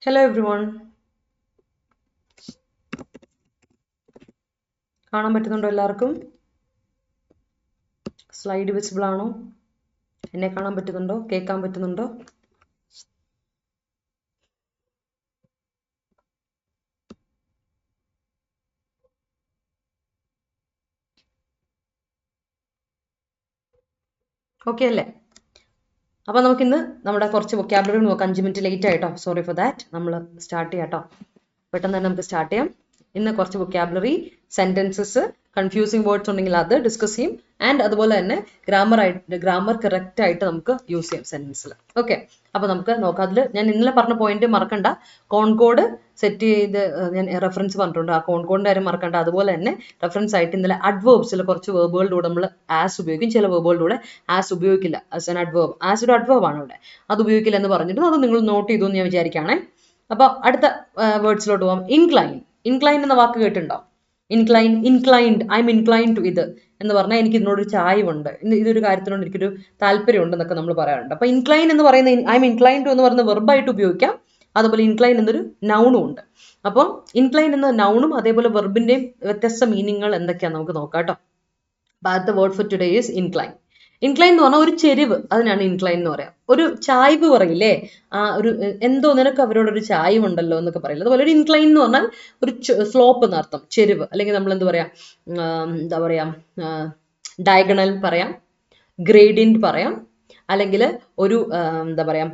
Hello everyone. കാണാൻ പറ്റുന്നുണ്ടോ എല്ലാവർക്കും? സ്ലൈഡ് വിസിബിൾ ആണോ? എന്നെ കാണാൻ പറ്റുന്നുണ്ടോ? കേൾക്കാൻ പറ്റുന്നുണ്ടോ? ഓക്കെ അല്ലേ? അപ്പോൾ നമുക്കിന്ന് നമ്മുടെ കുറച്ച് വൊക്കാബുലറി നോക്കാം. 5 മിനിറ്റ് ലേറ്റ് ആയിട്ടോ, സോറി ഫോർ ദാറ്റ്. നമ്മൾ സ്റ്റാർട്ട് ചെയ്യാം കേട്ടോ. പെട്ടെന്ന് തന്നെ നമുക്ക് സ്റ്റാർട്ട് ചെയ്യാം. ഇന്ന് കുറച്ച് വൊക്കാബുലറി, സെന്റൻസസ്, കൺഫ്യൂസിങ് വേർഡ്സ് ഉണ്ടെങ്കിൽ അത് ഡിസ്കസ് ചെയ്യും. ആൻഡ് അതുപോലെ തന്നെ ഗ്രാമർ കറക്റ്റ് ആയിട്ട് നമുക്ക് യൂസ് ചെയ്യാം സെന്റൻസിൽ. ഓക്കെ, അപ്പൊ നമുക്ക് നോക്കാം. അതിൽ ഞാൻ ഇന്നലെ പറഞ്ഞ പോയിന്റ് മറക്കണ്ട. കോൺകോഡ് സെറ്റ് ചെയ്ത് ഞാൻ റെഫറൻസ് പറഞ്ഞിട്ടുണ്ട്. ആ കോൺകോഡിന്റെ കാര്യം മറക്കണ്ട. അതുപോലെ തന്നെ റെഫറൻസ് ആയിട്ട് ഇന്നലെ അഡ്വേർബ്സിൽ കുറച്ച് വേർബുകളുടെ കൂടെ നമ്മൾ ആസ് ഉപയോഗിക്കും, ചില വേർബുകളുടെ കൂടെ ആസ് ഉപയോഗിക്കില്ല. ആസ് ആൻ അഡ്വേർബ്, ആസ് ഒരു അഡ്വേർബ് ആണ് ഇവിടെ, അത് ഉപയോഗിക്കില്ല എന്ന് പറഞ്ഞിട്ട് അത് നിങ്ങൾ നോട്ട് ചെയ്തു എന്ന് ഞാൻ വിചാരിക്കുകയാണേ. അപ്പൊ അടുത്ത വേർഡ്സിലോട്ട് പോകാം. ഇൻക്ലൈൻ. ഇൻക്ലൈൻ എന്ന വാക്ക് കേട്ടിട്ടുണ്ടോ? Incline, inclined, I am incline to ഇത് എന്ന് പറഞ്ഞാൽ എനിക്ക് ഇതിനോടൊരു ചായവുണ്ട്, ഇതൊരു കാര്യത്തിനോട് എനിക്കൊരു താല്പര്യമുണ്ട് എന്നൊക്കെ നമ്മൾ പറയാറുണ്ട്. അപ്പൊ ഇൻക്ലൈൻ എന്ന് പറയുന്ന ഐ എം ഇൻക്ലൈൻ ടു എന്ന് പറയുന്ന വെർബായിട്ട് ഉപയോഗിക്കാം. അതുപോലെ ഇൻക്ലൈൻ എന്നൊരു നൗണും ഉണ്ട്. അപ്പം ഇൻക്ലൈൻ എന്ന നൗണും അതേപോലെ വെർബിന്റെയും വ്യത്യസ്ത മീനിങ്ങുകൾ എന്തൊക്കെയാണെന്ന് നമുക്ക് നോക്കാം കേട്ടോ. The word for today is incline. Incline എന്ന് പറഞ്ഞാൽ ഒരു ചെരിവ്, അതിനാണ് ഇൻക്ലൈൻ എന്ന് പറയാം. ഒരു ചായ്വ് പറയില്ലേ, ആ ഒരു എന്തോ നിനക്ക് അവരോട് ഒരു ചായ്വ് ഉണ്ടല്ലോ എന്നൊക്കെ പറയില്ല. അതുപോലെ ഒരു ഇൻക്ലൈൻ എന്ന് പറഞ്ഞാൽ ഒരു സ്ലോപ്പ് എന്നർത്ഥം, ചെരിവ്. അല്ലെങ്കിൽ നമ്മൾ എന്താ പറയാ, എന്താ പറയാ, ഡയഗണൽ പറയാം, ഗ്രേഡിയന്റ് പറയാം, അല്ലെങ്കിൽ ഒരു എന്താ പറയാ,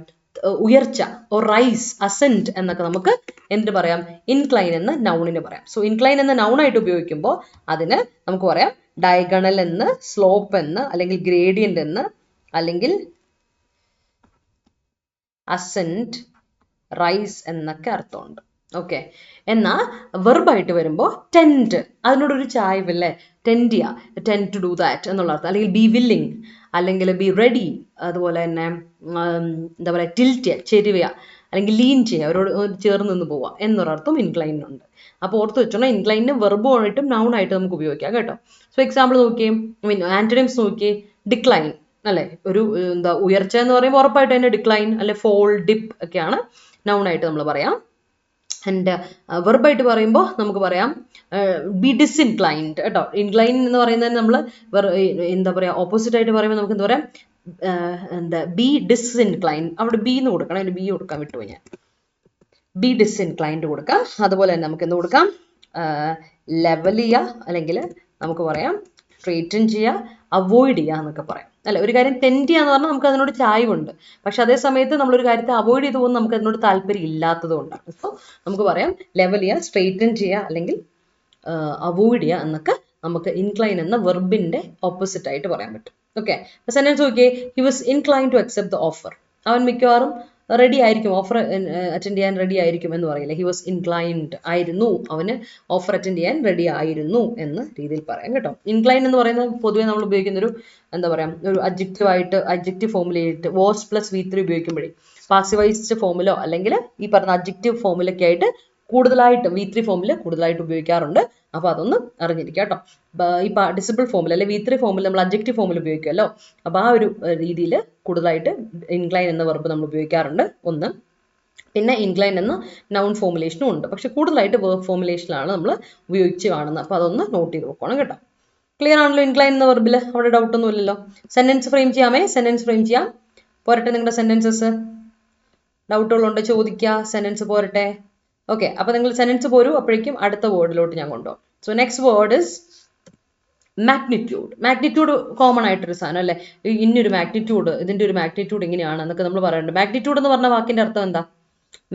ഉയർച്ച, റൈസ്, അസെന്റ് എന്നൊക്കെ നമുക്ക് എന്ത് പറയാം, ഇൻക്ലൈൻ എന്ന നൗണിന് പറയാം. സോ ഇൻക്ലൈൻ എന്ന നൗണായിട്ട് ഉപയോഗിക്കുമ്പോൾ അതിന് നമുക്ക് പറയാം ഡയഗണൽ എന്ന്, സ്ലോപ്പ് എന്ന്, അല്ലെങ്കിൽ ഗ്രേഡിയന്റ് എന്ന്, അല്ലെങ്കിൽ അസെന്റ്, റൈസ് എന്നൊക്കെ അർത്ഥമുണ്ട്. ഓക്കെ, എന്നാൽ വെർബായിട്ട് വരുമ്പോൾ ടെൻഡ്, അതിനോടൊരു ചായ്വല്ലേ, ടെൻഡ് ചെയ്യുക, ടെൻഡ് ടു ഡു ദാറ്റ് എന്നുള്ള അർത്ഥം. അല്ലെങ്കിൽ ബി വില്ലിങ്, അല്ലെങ്കിൽ ബി റെഡി, അതുപോലെ തന്നെ എന്താ പറയുക, ടിൽറ്റ് ചെയ്യുക, ചെരുവുക, അല്ലെങ്കിൽ ലീൻ ചെയ്യുക, അവരോട് ചേർന്ന് നിന്ന് പോവുക എന്നൊരർത്ഥം ഇൻക്ലൈനുണ്ട്. അപ്പോൾ ഓർത്ത് വെച്ചോണം, ഇൻക്ലൈനിന് വെർബുമായിട്ടും നൗണായിട്ടും നമുക്ക് ഉപയോഗിക്കാം കേട്ടോ. സോ എക്സാമ്പിൾ നോക്കിയേ, ആന്റണിംസ് നോക്കിയേ. ഡിക്ലൈൻ അല്ലെ, ഒരു എന്താ ഉയർച്ച എന്ന് പറയുമ്പോൾ ഉറപ്പായിട്ട് തന്നെ ഡിക്ലൈൻ അല്ലെ ഫോൾ, ഡിപ്പ് ഒക്കെയാണ് നൗണായിട്ട് നമ്മൾ പറയാം. ആൻഡ് വെർബായിട്ട് പറയുമ്പോൾ നമുക്ക് പറയാം ബി ഡിസിൻക്ലൈൻഡ് കേട്ടോ. ഇൻക്ലൈൻ എന്ന് പറയുന്നത് നമ്മൾ എന്താ പറയുക, ഓപ്പോസിറ്റ് ആയിട്ട് പറയുമ്പോൾ നമുക്ക് എന്താ പറയാം, എന്താ ബി ഡിസിൻക്ലൈൻഡ്. അവിടെ ബി എന്ന് കൊടുക്കണം, അതിന് ബി കൊടുക്കാൻ വിട്ടുപോയി ഞാൻ. ബി ഡിസിൻക്ലൈൻഡ് കൊടുക്കാം. അതുപോലെ തന്നെ നമുക്ക് എന്ത് കൊടുക്കാം, ലെവൽ ചെയ്യുക, അല്ലെങ്കിൽ നമുക്ക് പറയാം സ്ട്രെയിറ്റൻ ചെയ്യുക, അവോയ്ഡ് ചെയ്യുക എന്നൊക്കെ പറയാം. അല്ലെ, ഒരു കാര്യം ടെൻഡ് ചെയ്യുക എന്ന് പറഞ്ഞാൽ നമുക്ക് അതിനോട് ചായ്വുണ്ട്, പക്ഷെ അതേ സമയത്ത് നമ്മളൊരു കാര്യത്തെ അവോയ്ഡ് ചെയ്ത് പോകുമ്പോൾ നമുക്ക് അതിനോട് താല്പര്യം ഇല്ലാത്തത് കൊണ്ടാണ്. സോ നമുക്ക് പറയാം ലെവൽ ചെയ്യുക, സ്ട്രെയിറ്റൻ ചെയ്യുക, അല്ലെങ്കിൽ അവോയ്ഡ് ചെയ്യുക എന്നൊക്കെ നമുക്ക് ഇൻക്ലൈൻ എന്ന വെർബിന്റെ ഓപ്പോസിറ്റ് ആയിട്ട് പറയാൻ പറ്റും. ഓക്കെ, സെന്റൻസ് നോക്കിയേ. He was incline to accept the offer. അവൻ മിക്കവാറും റെഡി ആയിരിക്കും, ഓഫർ അറ്റൻഡ് ചെയ്യാൻ റെഡി ആയിരിക്കും എന്ന് പറയില്ല. ഹി വാസ് ഇൻക്ലൈൻഡ് ആയിരുന്നു, അവന് ഓഫർ അറ്റൻഡ് ചെയ്യാൻ റെഡി ആയിരുന്നു എന്ന രീതിയിൽ പറയാം കേട്ടോ. ഇൻക്ലൈൻ എന്ന് പറയുന്നത് പൊതുവെ നമ്മൾ ഉപയോഗിക്കുന്ന ഒരു എന്താ പറയാ, ഒരു അഡ്ജക്റ്റീവ് ഫോമിലായിട്ട് വാസ് പ്ലസ് V3 ഉപയോഗിക്കുമ്പോഴേ പാസിവൈസ്ഡ് ഫോമിലോ അല്ലെങ്കിൽ ഈ പറഞ്ഞ അഡ്ജക്റ്റീവ് ഫോമിലൊക്കെ ആയിട്ട് കൂടുതലായിട്ട് V3 ഫോമിൽ കൂടുതലായിട്ട് ഉപയോഗിക്കാറുണ്ട്. അപ്പൊ അതൊന്ന് അറിഞ്ഞിരിക്കുക കേട്ടോ. ഈ പാർട്ടിസിപ്പിൾ ഫോമിൽ അല്ലെ V3 ഫോമിൽ നമ്മൾ അഡ്ജക്റ്റീവ് ഫോമിൽ ഉപയോഗിക്കുമല്ലോ, അപ്പൊ ആ ഒരു രീതിയിൽ കൂടുതലായിട്ട് ഇൻക്ലൈൻ എന്ന വെർബ് നമ്മൾ ഉപയോഗിക്കാറുണ്ട്. ഒന്ന്, പിന്നെ ഇൻക്ലൈൻ എന്ന നൗൺ ഫോമുലേഷനും ഉണ്ട്, പക്ഷെ കൂടുതലായിട്ട് വേർബ് ഫോമുലേഷനിലാണ് നമ്മൾ ഉപയോഗിച്ച് കാണുന്നത്. അപ്പൊ അതൊന്ന് നോട്ട് ചെയ്ത് നോക്കണം കേട്ടോ. ക്ലിയർ ആണല്ലോ ഇൻക്ലൈൻ എന്ന വെർബിൽ? അവിടെ ഡൗട്ട് ഒന്നും ഇല്ലല്ലോ. സെന്റൻസ് ഫ്രെയിം ചെയ്യാമേ, സെന്റൻസ് ഫ്രെയിം ചെയ്യാം. പോരട്ടെ നിങ്ങളുടെ സെന്റൻസസ്? ഡൗട്ടുകളുണ്ട് ചോദിക്കുക, സെന്റൻസ് പോരട്ടെ. ഓക്കെ, അപ്പൊ നിങ്ങൾ സെന്റൻസ് പോരൂ, അപ്പോഴേക്കും അടുത്ത വേർഡിലോട്ട് ഞാൻ കൊണ്ടുപോകും. So next word is magnitude. Magnitude common ആയിട്ടൊരു സാധനം അല്ലേ, ഇന്നൊരു മാഗ്നിറ്റ്യൂഡ്, ഇതിന്റെ ഒരു മാഗ്നിറ്റ്യൂഡ് ഇങ്ങനെയാണ് എന്നൊക്കെ നമ്മൾ പറയുന്നുണ്ട്. മാഗ്നിറ്റ്യൂഡ് എന്ന് പറഞ്ഞ വാക്കിന്റെ അർത്ഥം എന്താ?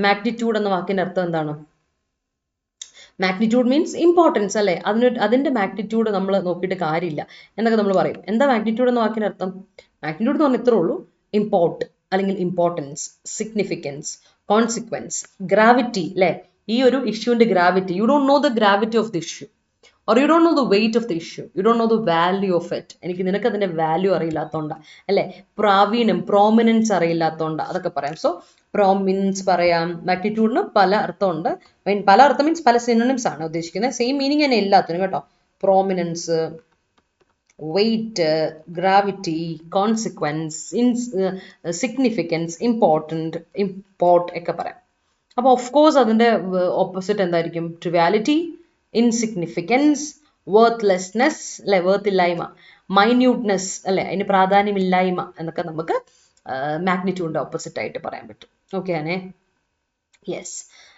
മാഗ്നിറ്റ്യൂഡ് എന്ന വാക്കിന്റെ അർത്ഥം എന്താണ്? മാഗ്നിറ്റ്യൂഡ് മീൻസ് ഇമ്പോർട്ടൻസ് അല്ലേ, അതിന്റെ മാഗ്നിറ്റ്യൂഡ് നമ്മൾ നോക്കിയിട്ട് കാര്യമില്ല എന്നൊക്കെ നമ്മൾ പറയും. എന്താ മാഗ്നിറ്റ്യൂഡ് എന്ന വാക്കിന്റെ അർത്ഥം? മാഗ്നിറ്റ്യൂഡ് എന്ന് പറഞ്ഞാൽ ഇത്രേ ഉള്ളൂ, ഇമ്പോർട്ട് അല്ലെങ്കിൽ ഇമ്പോർട്ടൻസ്, സിഗ്നിഫിക്കൻസ്, കോൺസിക്വൻസ്, ഗ്രാവിറ്റി അല്ലേ, ഈ ഒരു ഇഷ്യൂവിന്റെ gravity. You don't know the gravity of the issue, or you don't know the weight of the issue, you don't know the value of it. എനിക്ക് നിനക്ക് അതിന്റെ വാല്യൂ അറിയില്ലാത്തോണ്ടാ അല്ലെ, പ്രാവീണ്യം, പ്രോമിനൻസ് അറിയില്ലാത്തോണ്ടാ, അതൊക്കെ പറയാം. സോ പ്രോമിനൻസ് പറയാം. മാഗ്നിറ്റ്യൂഡിന് പല അർത്ഥമുണ്ട്, പല അർത്ഥം മീൻസ് പല സിനോണിംസ് ആണ് ഉദ്ദേശിക്കുന്നത്, സെയിം മീനിങ് തന്നെ എല്ലാത്തിനും കേട്ടോ. Prominence, weight, gravity, consequence, significance, important, import ഒക്കെ പറയാം. അപ്പോൾ ഓഫ് കോഴ്സ് അതിൻ്റെ ഓപ്പോസിറ്റ് എന്തായിരിക്കും? ട്രിവാലിറ്റി, ഇൻസിഗ്നിഫിക്കൻസ്, വർത്ത്ലെസ്നെസ് അല്ലെ, വർത്തില്ലായ്മ, മൈന്യൂട്ട്നെസ് അല്ലെ, അതിന് പ്രാധാന്യമില്ലായ്മ എന്നൊക്കെ നമുക്ക് മാഗ്നിറ്റ്യൂഡിൻ്റെ ഓപ്പോസിറ്റ് ആയിട്ട് പറയാൻ പറ്റും. ഓക്കെ ആണേ? യെസ്.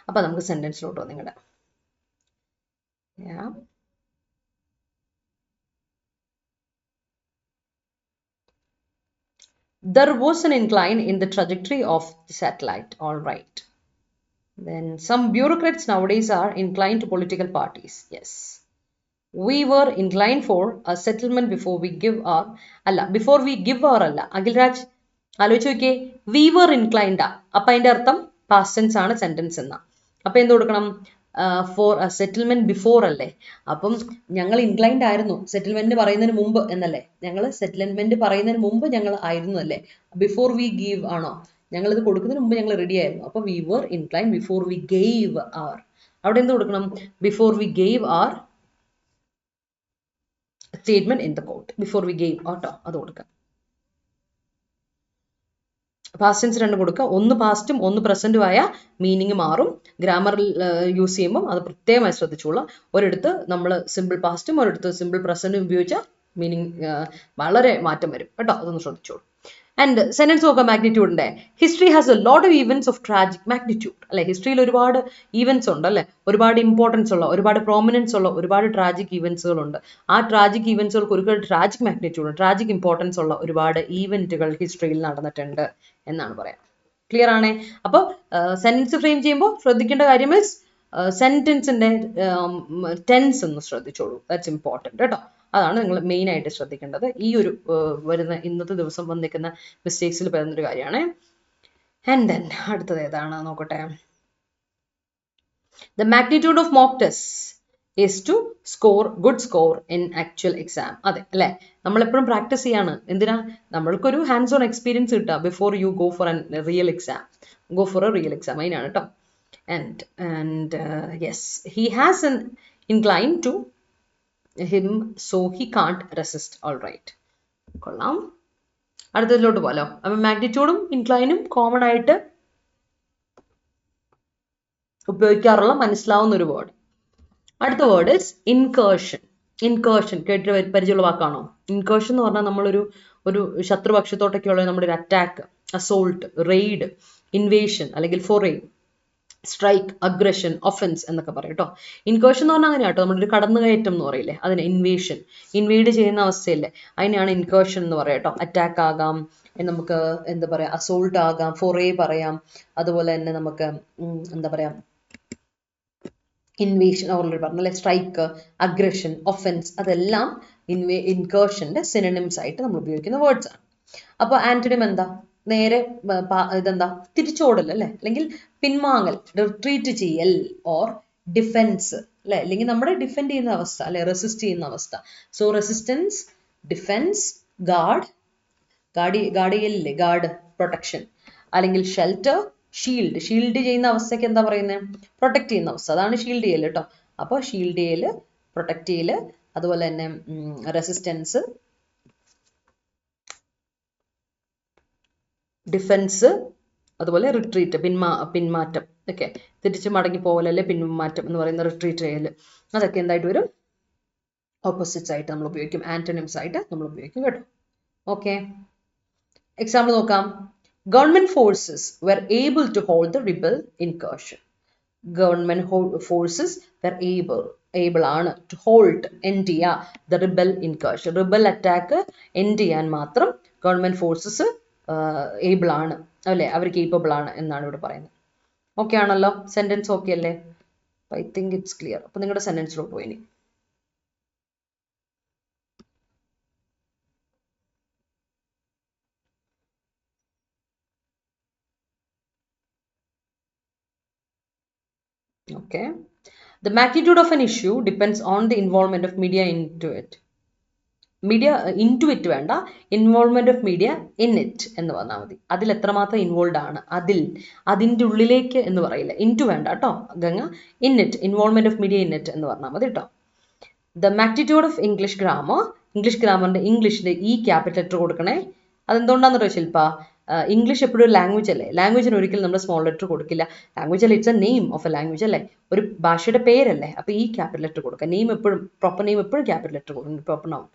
അപ്പോൾ നമുക്ക് സെൻറ്റൻസിലോട്ട് വന്നു നിങ്ങളുടെ. There was an incline in the trajectory of the satellite. All right. Then some bureaucrats nowadays are inclined to political parties. Yes. We were inclined for a settlement before we give our before we give our Agilraj ആലോചിച്ച് നോക്കിയേ, we were inclined. അപ്പം അതിൻ്റെ അർത്ഥം past tense ആണ് sentence എന്നാ. അപ്പം എന്ത് കൊടുക്കണം? ഫോർ സെറ്റിൽമെന്റ് ബിഫോർ അല്ലേ? അപ്പം ഞങ്ങൾ ഇൻക്ലൈൻഡ് ആയിരുന്നു സെറ്റിൽമെന്റ് പറയുന്നതിന് മുമ്പ് എന്നല്ലേ? ഞങ്ങൾ സെറ്റിൽമെന്റ് പറയുന്നതിന് മുമ്പ് ഞങ്ങൾ ആയിരുന്നു അല്ലേ? ബിഫോർ വി ഗീവ് ആണോ? ഞങ്ങൾ ഇത് കൊടുക്കുന്നതിന് മുമ്പ് ഞങ്ങൾ റെഡി ആയിരുന്നു. അപ്പോൾ we were inclined before we gave our. അവിടെ എന്ത് കൊടുക്കണം? Before we gave our statement in the court. Before we gave ആട്ടോ, അത് കൊടുക്കാം. പാസ്റ്റ് ടെൻസ് രണ്ടും കൊടുക്കുക. ഒന്ന് പാസ്റ്റും ഒന്ന് പ്രസന്റും ആയ മീനിങ് മാറും. ഗ്രാമറിൽ യൂസ് ചെയ്യുമ്പോൾ അത് പ്രത്യേകമായി ശ്രദ്ധിച്ചോളൂ. ഒരിടത്ത് നമ്മൾ സിമ്പിൾ പാസ്റ്റും ഒരിടത്ത് സിമ്പിൾ പ്രസന്റും ഉപയോഗിച്ചാൽ മീനിങ് വളരെ മാറ്റം വരും കേട്ടോ, അതൊന്ന് ശ്രദ്ധിച്ചോളൂ. ആൻഡ് സെന്റൻസ് നോക്കാം മാഗ്നിറ്റ്യൂഡിന്റെ. History has a lot of events of tragic magnitude അല്ലെ? ഹിസ്റ്ററിയിൽ ഒരുപാട് ഈവൻസ് ഉണ്ട് അല്ലെ? ഒരുപാട് ഇമ്പോർട്ടൻസ് ഉള്ള, ഒരുപാട് പ്രോമിനൻസ് ഉള്ള ഒരുപാട് ട്രാജിക് ഈവൻസുകളുണ്ട്. ആ ട്രാജിക് ഈവൻസുകൾക്ക് ഒരുപാട് ട്രാജിക് മാഗ്നിറ്റ്യൂഡ്, ട്രാജിക് ഇമ്പോർട്ടൻസ് ഉള്ള ഒരുപാട് ഈവന്റുകൾ ഹിസ്റ്ററിയിൽ നടന്നിട്ടുണ്ട് എന്നാണ് പറയാം. ക്ലിയർ ആണേ? അപ്പോൾ സെന്റൻസ് ഫ്രെയിം ചെയ്യുമ്പോൾ ശ്രദ്ധിക്കേണ്ട കാര്യം മീൻസ് സെന്റൻസിന്റെ ടെൻസ് ഒന്ന് ശ്രദ്ധിച്ചോളൂ. ദാറ്റ്സ് ഇമ്പോർട്ടൻറ്റ് കേട്ടോ. അതാണ് നിങ്ങൾ മെയിൻ ആയിട്ട് ശ്രദ്ധിക്കേണ്ടത്. ഈ ഒരു വരുന്ന ഇന്നത്തെ ദിവസം വന്നിരിക്കുന്ന മിസ്റ്റേക്സിൽ വരുന്നൊരു കാര്യമാണ്. ആൻഡ് ദെൻ അടുത്തത് ഏതാണ് നോക്കട്ടെ. The magnitude of mock test is to score good score in actual exam. അതെ അല്ലേ? നമ്മളെപ്പോഴും പ്രാക്ടീസ് ചെയ്യാണ്. എന്തിനാ? നമ്മൾക്കൊരു ഹാൻഡ്സ് ഓൺ എക്സ്പീരിയൻസ് കിട്ടുക before you go for a real exam. Go for a real exam, അതിനാണ് കേട്ടോ. And yes, he has an incline to him so he can't resist. All right. കൊള്ളാം. അടുത്തതിലോട്ട് പോലോ. അപ്പം മാഗ്നിറ്റ്യൂഡും ഇൻക്ലൈനും കോമൺ ആയിട്ട് ഉപയോഗിക്കാറുള്ള മനസ്സിലാവുന്ന ഒരു വേർഡ്. അടുത്ത word is ഇൻകേർഷൻ. ഇൻകേർഷൻ കേട്ട് പരിചയമുള്ള വാക്കാണോ? ഇൻകേർഷൻ എന്ന് പറഞ്ഞാൽ ഒരു ശത്രുപക്ഷത്തോട്ടൊക്കെയുള്ള നമ്മുടെ ഒരു അറ്റാക്ക്, അസോൾട്ട്, റെയ്ഡ്, ഇൻവേഷൻ അല്ലെങ്കിൽ ഫോറേ, സ്ട്രൈക്ക്, അഗ്രഷൻ, ഒഫൻസ് എന്നൊക്കെ പറയും കേട്ടോ. ഇൻകേർഷൻ എന്ന് പറഞ്ഞാൽ അങ്ങനെ കേട്ടോ, നമ്മുടെ ഒരു കടന്നുകയറ്റം എന്ന് പറയില്ലേ, അതിന് ഇൻവേഷൻ, ഇൻവേഡ് ചെയ്യുന്ന അവസ്ഥയില്ലേ, അതിനെയാണ് ഇൻകേർഷൻ എന്ന് പറയാം കേട്ടോ. അറ്റാക്ക് ആകാം, നമുക്ക് എന്താ പറയാ, അസോൾട്ട് ആകാം, ഫോറേ പറയാം, അതുപോലെ തന്നെ നമുക്ക് എന്താ പറയാ ഇൻവേഷൻ ഓൾറെഡി പറഞ്ഞല്ലേ, സ്ട്രൈക്ക്, അഗ്രഷൻ, ഒഫൻസ്, അതെല്ലാം ഇൻകേർഷന്റെ സിനോണിംസ് ആയിട്ട് നമ്മൾ ഉപയോഗിക്കുന്ന വേർഡ്സ് ആണ്. അപ്പോൾ ആന്റണിം എന്താ? നേരെ ഇതെന്താ? തിരിച്ചോടൽ അല്ലെ, അല്ലെങ്കിൽ പിൻവാങ്ങൽ, റിട്രീറ്റ് ചെയ്യൽ, ഓർ ഡിഫെൻസ് അല്ലെ, അല്ലെങ്കിൽ നമ്മുടെ ഡിഫെൻഡ് ചെയ്യുന്ന അവസ്ഥ അല്ലെ, റെസിസ്റ്റ് ചെയ്യുന്ന അവസ്ഥ. സോ റെസിസ്റ്റൻസ്, ഡിഫെൻസ്, ഗാർഡ് ചെയ്യലില്ലേ, ഗാർഡ് പ്രൊട്ടക്ഷൻ, അല്ലെങ്കിൽ ഷെൽട്ടർ, ഷീൽഡ് ചെയ്യുന്ന അവസ്ഥയ്ക്ക് എന്താ പറയുന്നത്? പ്രൊട്ടക്ട് ചെയ്യുന്ന അവസ്ഥ, അതാണ് ഷീൽഡ് ചെയ്യൽ കേട്ടോ. അപ്പോൾ ഷീൽഡ് ചെയ്യൽ, പ്രൊട്ടക്ട് ചെയ്യൽ, അതുപോലെ തന്നെ റെസിസ്റ്റൻസ്, ഡിഫെൻസ്, അതുപോലെ റിട്രീറ്റ്, പിന്മാറ്റം, ഓക്കെ, തിരിച്ച് മടങ്ങി പോകലല്ലേ പിന്മാറ്റം എന്ന് പറയുന്ന റിട്രീറ്റ് ചെയ്യൽ, അതൊക്കെ എന്തായിട്ട് വരും? ഓപ്പോസിറ്റ്സ് ആയിട്ട് നമ്മൾ ഉപയോഗിക്കും, ആന്റണിംസ് ആയിട്ട് നമ്മൾ ഉപയോഗിക്കും കേട്ടോ. ഓക്കെ, എക്സാമ്പിൾ നോക്കാം. Government forces were able to hold the rebel incursion. Government forces were able ആണ് ടു ഹോൾഡ്, എൻഡ് ചെയ്യുക, the rebel incursion. Rebel attack end ചെയ്യാൻ മാത്രം ഗവൺമെന്റ് ഫോഴ്സസ് ഏബിൾ ആണ് അല്ലേ, അവർ കേപ്പബിൾ ആണ് എന്നാണ് ഇവിടെ പറയുന്നത്. ഓക്കെ ആണല്ലോ? സെന്റൻസ് ഓക്കെ അല്ലേ? I think it's clear. അപ്പൊ നിങ്ങളുടെ സെന്റൻസിലോട്ട് പോയി. Okay. The magnitude of an issue depends on the involvement of media into it. Media into it വേണ്ട, involvement of media in it എന്ന് പറഞ്ഞാൽ മതി. അതിൽ എത്രമാത്രം ഇൻവോൾവ് ആണ്, അതിൻ്റെ ഉള്ളിലേക്ക് എന്ന് പറയില്ല, ഇൻറ്റു വേണ്ട കേട്ടോ Ganga. In it, involvement of media in it എന്ന് പറഞ്ഞാൽ മതി കേട്ടോ. ദ മാഗ്നിറ്റ്യൂഡ് ഓഫ് ഇംഗ്ലീഷ് ഗ്രാമറിന്റെ ഇംഗ്ലീഷിന്റെ ഈ ക്യാപിറ്റൽ ലെറ്റർ കൊടുക്കണേ. അതെന്തുകൊണ്ടാണെന്ന് അറിയോ ശില്പ? ഇംഗ്ലീഷ് എപ്പോഴും ഒരു ലാംഗ്വേജ് അല്ലേ, ലാംഗ്വേജിന് ഒരിക്കലും നമ്മൾ സ്മോൾ ലെറ്റർ കൊടുക്കില്ല. ലാംഗ്വേജ് അല്ലേ, it's A name of A language അല്ലേ, ഒരു ഭാഷയുടെ പേരല്ലേ, അപ്പോൾ ഈ ക്യാപിറ്റൽ ലെറ്റർ കൊടുക്കുക. നെയിം എപ്പോഴും, പ്രോപ്പർ നെയിം എപ്പോഴും ക്യാപിറ്റൽ ലെറ്റർ കൊടുക്കും, proper noun.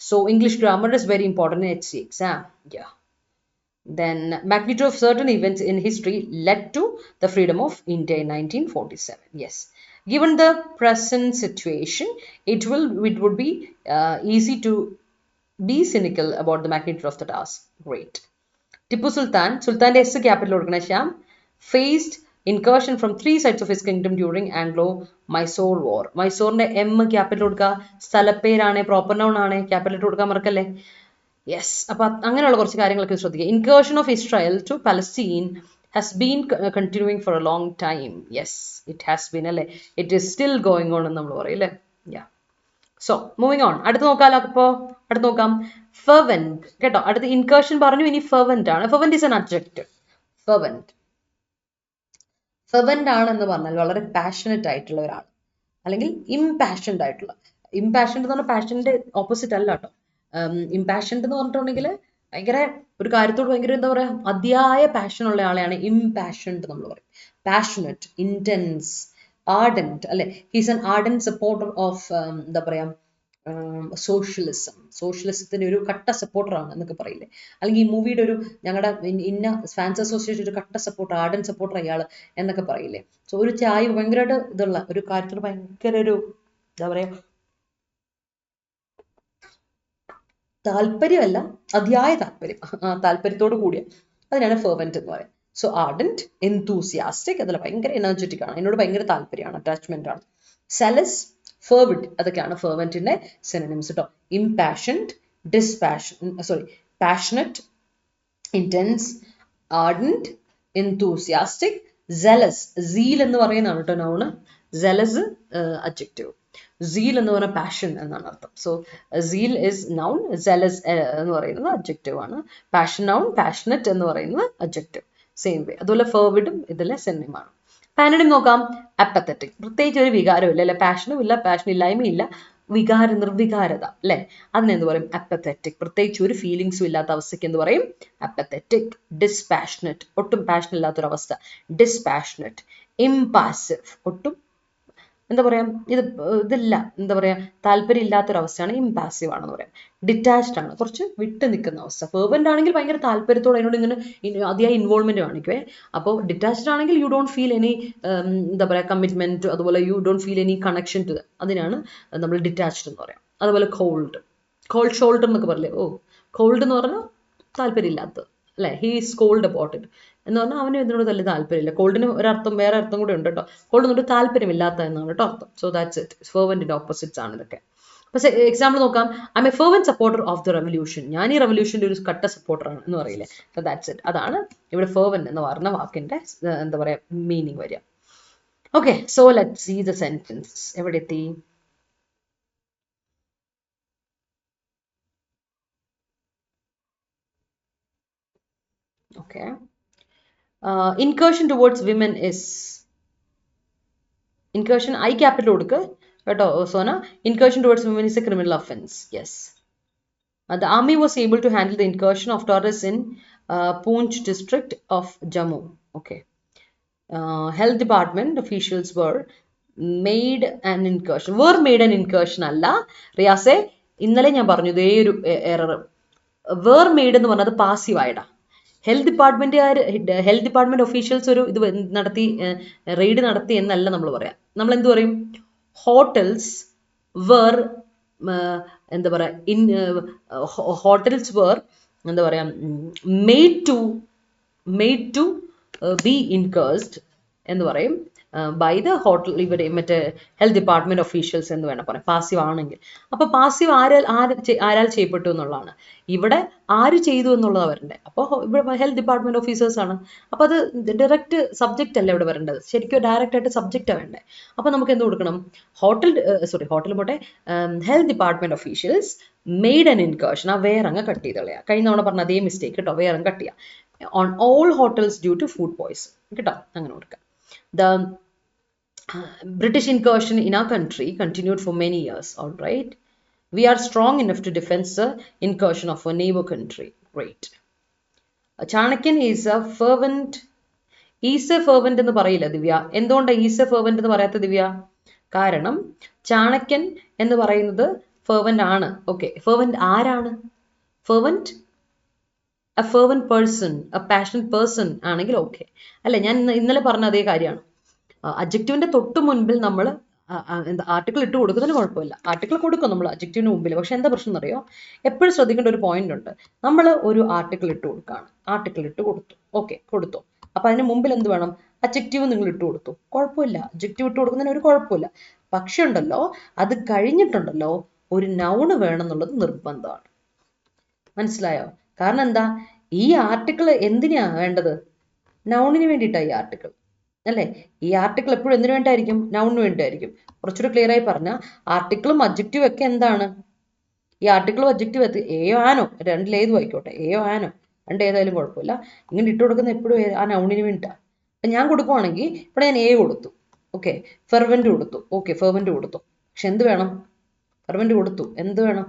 So English grammar is very important in HC exam. Yeah. Then magnitude of certain events in history led to the freedom of India in 1947. Yes. Given the present situation, it would be easy to be cynical about the magnitude of the task. Great. Tipu Sultan's S capital കൊടുക്കണ Shyam, faced incursion from 3 sides of his kingdom during Anglo-Mysore war. മൈസൂറിന്റെ M capital കൊടുക്കുക, സ്ഥലപ്പേരാണ്, proper noun ആണ്, capital കൊടുക്കാൻ മറക്കല്ലേ. Yes, അപ്പൊ അങ്ങനെയുള്ള കുറച്ച് കാര്യങ്ങളൊക്കെ ശ്രദ്ധിക്കുക. Incursion of Israel to Palestine has been continuing for a long time. Yes, it has been അല്ലേ, it is still going on എന്ന് നമ്മൾ പറയും അല്ലേ. Yeah. സോ മൂവിങ് ഓൺ, അടുത്ത് നോക്കാലോ. അപ്പോൾ അടുത്ത് നോക്കാം, ഫെർവെന്റ് കേട്ടോ. അടുത്ത് ഇൻകേർഷൻ പറഞ്ഞു, ഇനി ഫെർവെന്റ് ആണ്. Fervent is an adjective. Fervent ആണെന്ന് പറഞ്ഞാൽ വളരെ പാഷനറ്റ് ആയിട്ടുള്ള ഒരാൾ, അല്ലെങ്കിൽ ഇംപാഷൻഡ് ആയിട്ടുള്ള. ഇംപാഷൻഡ് എന്ന് പറഞ്ഞാൽ പാഷന്റെ ഓപ്പോസിറ്റ് അല്ല കേട്ടോ. ഇംപാഷൻഡ് എന്ന് പറഞ്ഞിട്ടുണ്ടെങ്കിൽ ഭയങ്കര ഒരു കാര്യത്തോട് ഭയങ്കര എന്താ പറയാ, അതിയായ പാഷൻ ഉള്ള ആളെയാണ് ഇംപാഷൻഡ് നമ്മൾ പറയും. പാഷനറ്റ്, ഇന്റൻസ്, ആർഡന്റ് അല്ലെ. He's an ardent supporter of എന്താ പറയാ, സോഷ്യലിസം. സോഷ്യലിസത്തിന്റെ ഒരു കട്ട സപ്പോർട്ടറാണ് എന്നൊക്കെ പറയില്ലേ. അല്ലെങ്കിൽ ഈ മൂവിയുടെ ഒരു ഞങ്ങളുടെ ഇന്ന ഫാൻസ് അസോസിയേഷൻ ഒരു കട്ട സപ്പോർട്ടർ, ആർഡന്റ് സപ്പോർട്ടർ അയാൾ എന്നൊക്കെ പറയില്ലേ. സോ ഒരു ചായ ഭയങ്കരമായിട്ട് ഇതുള്ള ഒരു കാര്യത്തോട് ഭയങ്കര ഒരു എന്താ പറയാ, താല്പര്യമല്ല, അതിയായ താല്പര്യം, താല്പര്യത്തോട് കൂടിയ, അതിനാണ് ഫെർവെന്റ് എന്ന് പറയാം. സോ ആർഡന്റ്, എന്തൂസിയാസ്റ്റിക്, അതല്ല ഭയങ്കര എനർജറ്റിക് ആണ്, എന്നോട് ഭയങ്കര താല്പര്യമാണ്, അറ്റാച്ച്മെന്റ് ആണ്. സെലസ്, ഫെർവിഡ്, അതൊക്കെയാണ് ഫെർവെന്റിന്റെ സിനോണിംസ് കേട്ടോ. Impassioned, passionate, intense, ardent, enthusiastic, zealous. Seal എന്ന് പറയുന്നതാണ് കേട്ടോ നൗണ്, സെലസ് അഡ്ജക്റ്റീവ്. സീൽ എന്ന് പറഞ്ഞ പാഷൻ എന്നാണ് അർത്ഥം. So seal is noun, zealous എന്ന് പറയുന്നത് അഡ്ജക്റ്റീവ് ആണ്. പാഷൻ നൗൺ, പാഷനറ്റ് എന്ന് പറയുന്നത് അഡ്ജക്റ്റീവ്. Same way. അതുപോലെ ഫെർവിഡും ഇതിലെ സിനോണിം ആണ്. പാനഡിം നോക്കാം, അപ്പത്തറ്റിക്. പ്രത്യേകിച്ച് ഒരു വികാരമില്ല അല്ലെ, പാഷനും ഇല്ല, പാഷൻ ഇല്ലായ്മയില്ല, നിർവികാരത അല്ലെ, അതിനെന്ത് പറയും, അപ്പത്തറ്റിക്. പ്രത്യേകിച്ച് ഒരു ഫീലിങ്സും ഇല്ലാത്ത അവസ്ഥയ്ക്ക് എന്ത് പറയും, അപ്പത്തറ്റിക്. ഡിസ്പാഷനറ്റ്, ഒട്ടും പാഷൻ ഇല്ലാത്തൊരവസ്ഥ, ഡിസ്പാഷനറ്റ്. ഇംപാസീവ്, ഒട്ടും എന്താ പറയാ, ഇതില്ല, എന്താ പറയാ, താല്പര്യം ഇല്ലാത്തൊരവസ്ഥയാണ് ഇംപാസീവ് ആണെന്ന് പറയാം. ഡിറ്റാച്ച്ഡ് ആണ്, കുറച്ച് വിട്ട് നിൽക്കുന്ന അവസ്ഥ. ഫെർവെന്റ് ആണെങ്കിൽ ഭയങ്കര താല്പര്യത്തോടെ അതിനോട് ഇങ്ങനെ അതിയായ ഇൻവോൾവ്മെന്റ് കാണിക്കുവേ. അപ്പോൾ ഡിറ്റാച്ച്ഡ് ആണെങ്കിൽ യു ഡോണ്ട് ഫീൽ എനി എന്താ പറയാ കമ്മിറ്റ്മെന്റ്, അതുപോലെ you don't feel any connection to them, അതിനാണ് നമ്മൾ ഡിറ്റാച്ച്ഡ് എന്ന് പറയാം. അതുപോലെ കോൾഡ് ഷോൾഡർ എന്നൊക്കെ പറയില്ലേ, ഓ കോൾഡ് എന്ന് പറഞ്ഞാൽ താല്പര്യമില്ലാത്തത് അല്ലെ. He is cold about it എന്ന് പറഞ്ഞാൽ അവന് ഇതിനോട് വലിയ താല്പര്യമില്ല. കോൾഡിന് ഒരർത്ഥം, വേറെ അർത്ഥം കൂടെ ഉണ്ട് കേട്ടോ. കോൾഡ് എന്നൊരു താല്പര്യമില്ലാത്ത എന്നാണ് കേട്ടോ അർത്ഥം. So that's it. ഫെർവെന്റിന്റെ ഓപ്പോസിറ്റ്സ് ആണ് ഇതൊക്കെ. പക്ഷേ എക്സാമ്പിൾ നോക്കാം, I'm a fervent supporter of the revolution. ഞാൻ ഈ റെവല്യൂഷന്റെ ഒരു കട്ട സപ്പോർട്ടറാണ് എന്ന് പറയില്ലേ. So that's it. അതാണ് ഇവിടെ ഫെർവെന്റ് എന്ന് പറഞ്ഞ വാക്കിന്റെ എന്താ പറയാ മീനിങ് വരിക. Okay, so let's see the sentence. എവിടെ എത്തി? Okay. Incursion towards women is incursion, I capital കൊടുക്കുക കേട്ടോ Sona. Incursion towards women is a criminal offense. Yes. The army was able to handle the incursion of terrorists in Poonch district of Jammu. Okay. Health department officials made an incursion അല്ല റിയാസെ. ഇന്നലെ ഞാൻ പറഞ്ഞു ഇതേ ഒരു error. were made എന്ന് പറഞ്ഞത് passive ആയിടാ. Health department officials ഒരു ഇത് നടത്തി, റെയ്ഡ് നടത്തി എന്നല്ല നമ്മൾ പറയാം. നമ്മൾ എന്ത് പറയും, ഹോട്ടൽസ് വേർ എന്താ പറയാ ഹോട്ടൽസ് വേർ എന്താ പറയാ മെയ്ഡ് ടു ബി ഇൻകേഴ്സ്ഡ് എന്ന് പറയും ബൈ ദ ഹോട്ടൽ, ഇവിടെ മറ്റേ ഹെൽത്ത് ഡിപ്പാർട്ട്മെന്റ് ഒഫീഷ്യൽസ് എന്ന് വേണം പറയാം പാസീവ് ആണെങ്കിൽ. അപ്പൊ പാസീവ് ആരാൽ ചെയ്യപ്പെട്ടു എന്നുള്ളതാണ്. ഇവിടെ ആര് ചെയ്തു എന്നുള്ളതാണ് വരണ്ടേ. അപ്പോൾ ഇവിടെ ഹെൽത്ത് ഡിപ്പാർട്ട്മെന്റ് ഓഫീസേഴ്സ് ആണ്. അപ്പൊ അത് ഡയറക്റ്റ് സബ്ജക്റ്റ് അല്ല ഇവിടെ വരേണ്ടത്, ശരിക്കും ഡയറക്റ്റ് ആയിട്ട് സബ്ജക്റ്റാണ് വേണ്ടേ. അപ്പൊ നമുക്ക് എന്ത് കൊടുക്കണം, ഹോട്ടൽ പോട്ടെ, health department officials made an incursion. ആ വേറങ്ങ് കട്ട് ചെയ്ത് കളയാം. കഴിഞ്ഞ തവണ പറഞ്ഞ അതേ മിസ്റ്റേക്ക് കേട്ടോ, വേറങ്ങ് കട്ട് ചെയ്യാം. On all hotels due to food poison കേട്ടോ, അങ്ങനെ കൊടുക്കാം. The British incursion in our country continued for many years. All right, we are strong enough to defend the incursion of a neighbor country. Great. Chanakyan is A fervent. Is A fervent എന്ന് പറയില്ല ദിവ്യ. എന്തുകൊണ്ടാണ് is A fervent എന്ന് പറയാത്ത ദിവ്യ? കാരണം ചാണക്യൻ എന്ന് പറയുന്നത് fervent ആണ്. Okay, fervent ആരാണ്? Fervent A fervent person, A passionate person ആണെങ്കിൽ ഓക്കെ. അല്ല, ഞാൻ ഇന്നലെ പറഞ്ഞ അതേ കാര്യമാണ്. അഡ്ജക്റ്റീവിന്റെ തൊട്ട് മുൻപിൽ നമ്മൾ എന്താ ആർട്ടിക്കിൾ ഇട്ട് കൊടുക്കുന്നതിന് കുഴപ്പമില്ല. ആർട്ടിക്കിൾ കൊടുക്കും നമ്മൾ അഡ്ജക്റ്റീവിന് മുമ്പിൽ. പക്ഷെ എന്താ പ്രശ്നം എന്നറിയോ? എപ്പോഴും ശ്രദ്ധിക്കേണ്ട ഒരു പോയിന്റ് ഉണ്ട്. നമ്മൾ ഒരു ആർട്ടിക്കിൾ ഇട്ട് കൊടുക്കുകയാണ്, ആർട്ടിക്കിൾ ഇട്ട് കൊടുത്തു, ഓക്കെ, കൊടുത്തു. അപ്പൊ അതിന് മുമ്പിൽ എന്ത് വേണം? അഡ്ജക്റ്റീവ് നിങ്ങൾ ഇട്ട് കൊടുത്തു, കുഴപ്പമില്ല. അഡ്ജക്റ്റീവ് ഇട്ട് കൊടുക്കുന്നതിന് ഒരു കുഴപ്പമില്ല. പക്ഷെ ഉണ്ടല്ലോ, അത് കഴിഞ്ഞിട്ടുണ്ടല്ലോ ഒരു നൗണ് വേണം എന്നുള്ളത് നിർബന്ധമാണ്. മനസ്സിലായോ? കാരണം എന്താ? ഈ ആർട്ടിക്കിൾ എന്തിനാ വേണ്ടത്? നൗണിന് വേണ്ടിയിട്ടാണ് ഈ ആർട്ടിക്കിൾ, അല്ലേ? ഈ ആർട്ടിക്കിൾ എപ്പോഴും എന്തിനു വേണ്ടിയായിരിക്കും? നൗണിന് വേണ്ടിയായിരിക്കും. കുറച്ചുകൂടെ ക്ലിയർ ആയി പറഞ്ഞാൽ ആർട്ടിക്കിളും അഡ്ജക്റ്റീവും ഒക്കെ എന്താണ്? ഈ ആർട്ടിക്കിളും അഡ്ജക്റ്റീവ് ഏയോ ആനോ രണ്ടിലേതും ആയിക്കോട്ടെ, ഏയോ ആനോ രണ്ട് ഏതായാലും കുഴപ്പമില്ല, ഇങ്ങനെ ഇട്ട് കൊടുക്കുന്ന എപ്പോഴും ആ നൗണിന് വേണ്ടിയിട്ടാണ്. അപ്പം ഞാൻ കൊടുക്കുവാണെങ്കിൽ ഇവിടെ ഞാൻ എ കൊടുത്തു, ഓക്കെ, ഫെർവൻറ്റ് കൊടുത്തു, ഓക്കെ, ഫെർവൻറ്റ് കൊടുത്തു. പക്ഷെ എന്ത് വേണം? ഫെർവൻറ്റ് കൊടുത്തു, എന്ത് വേണം?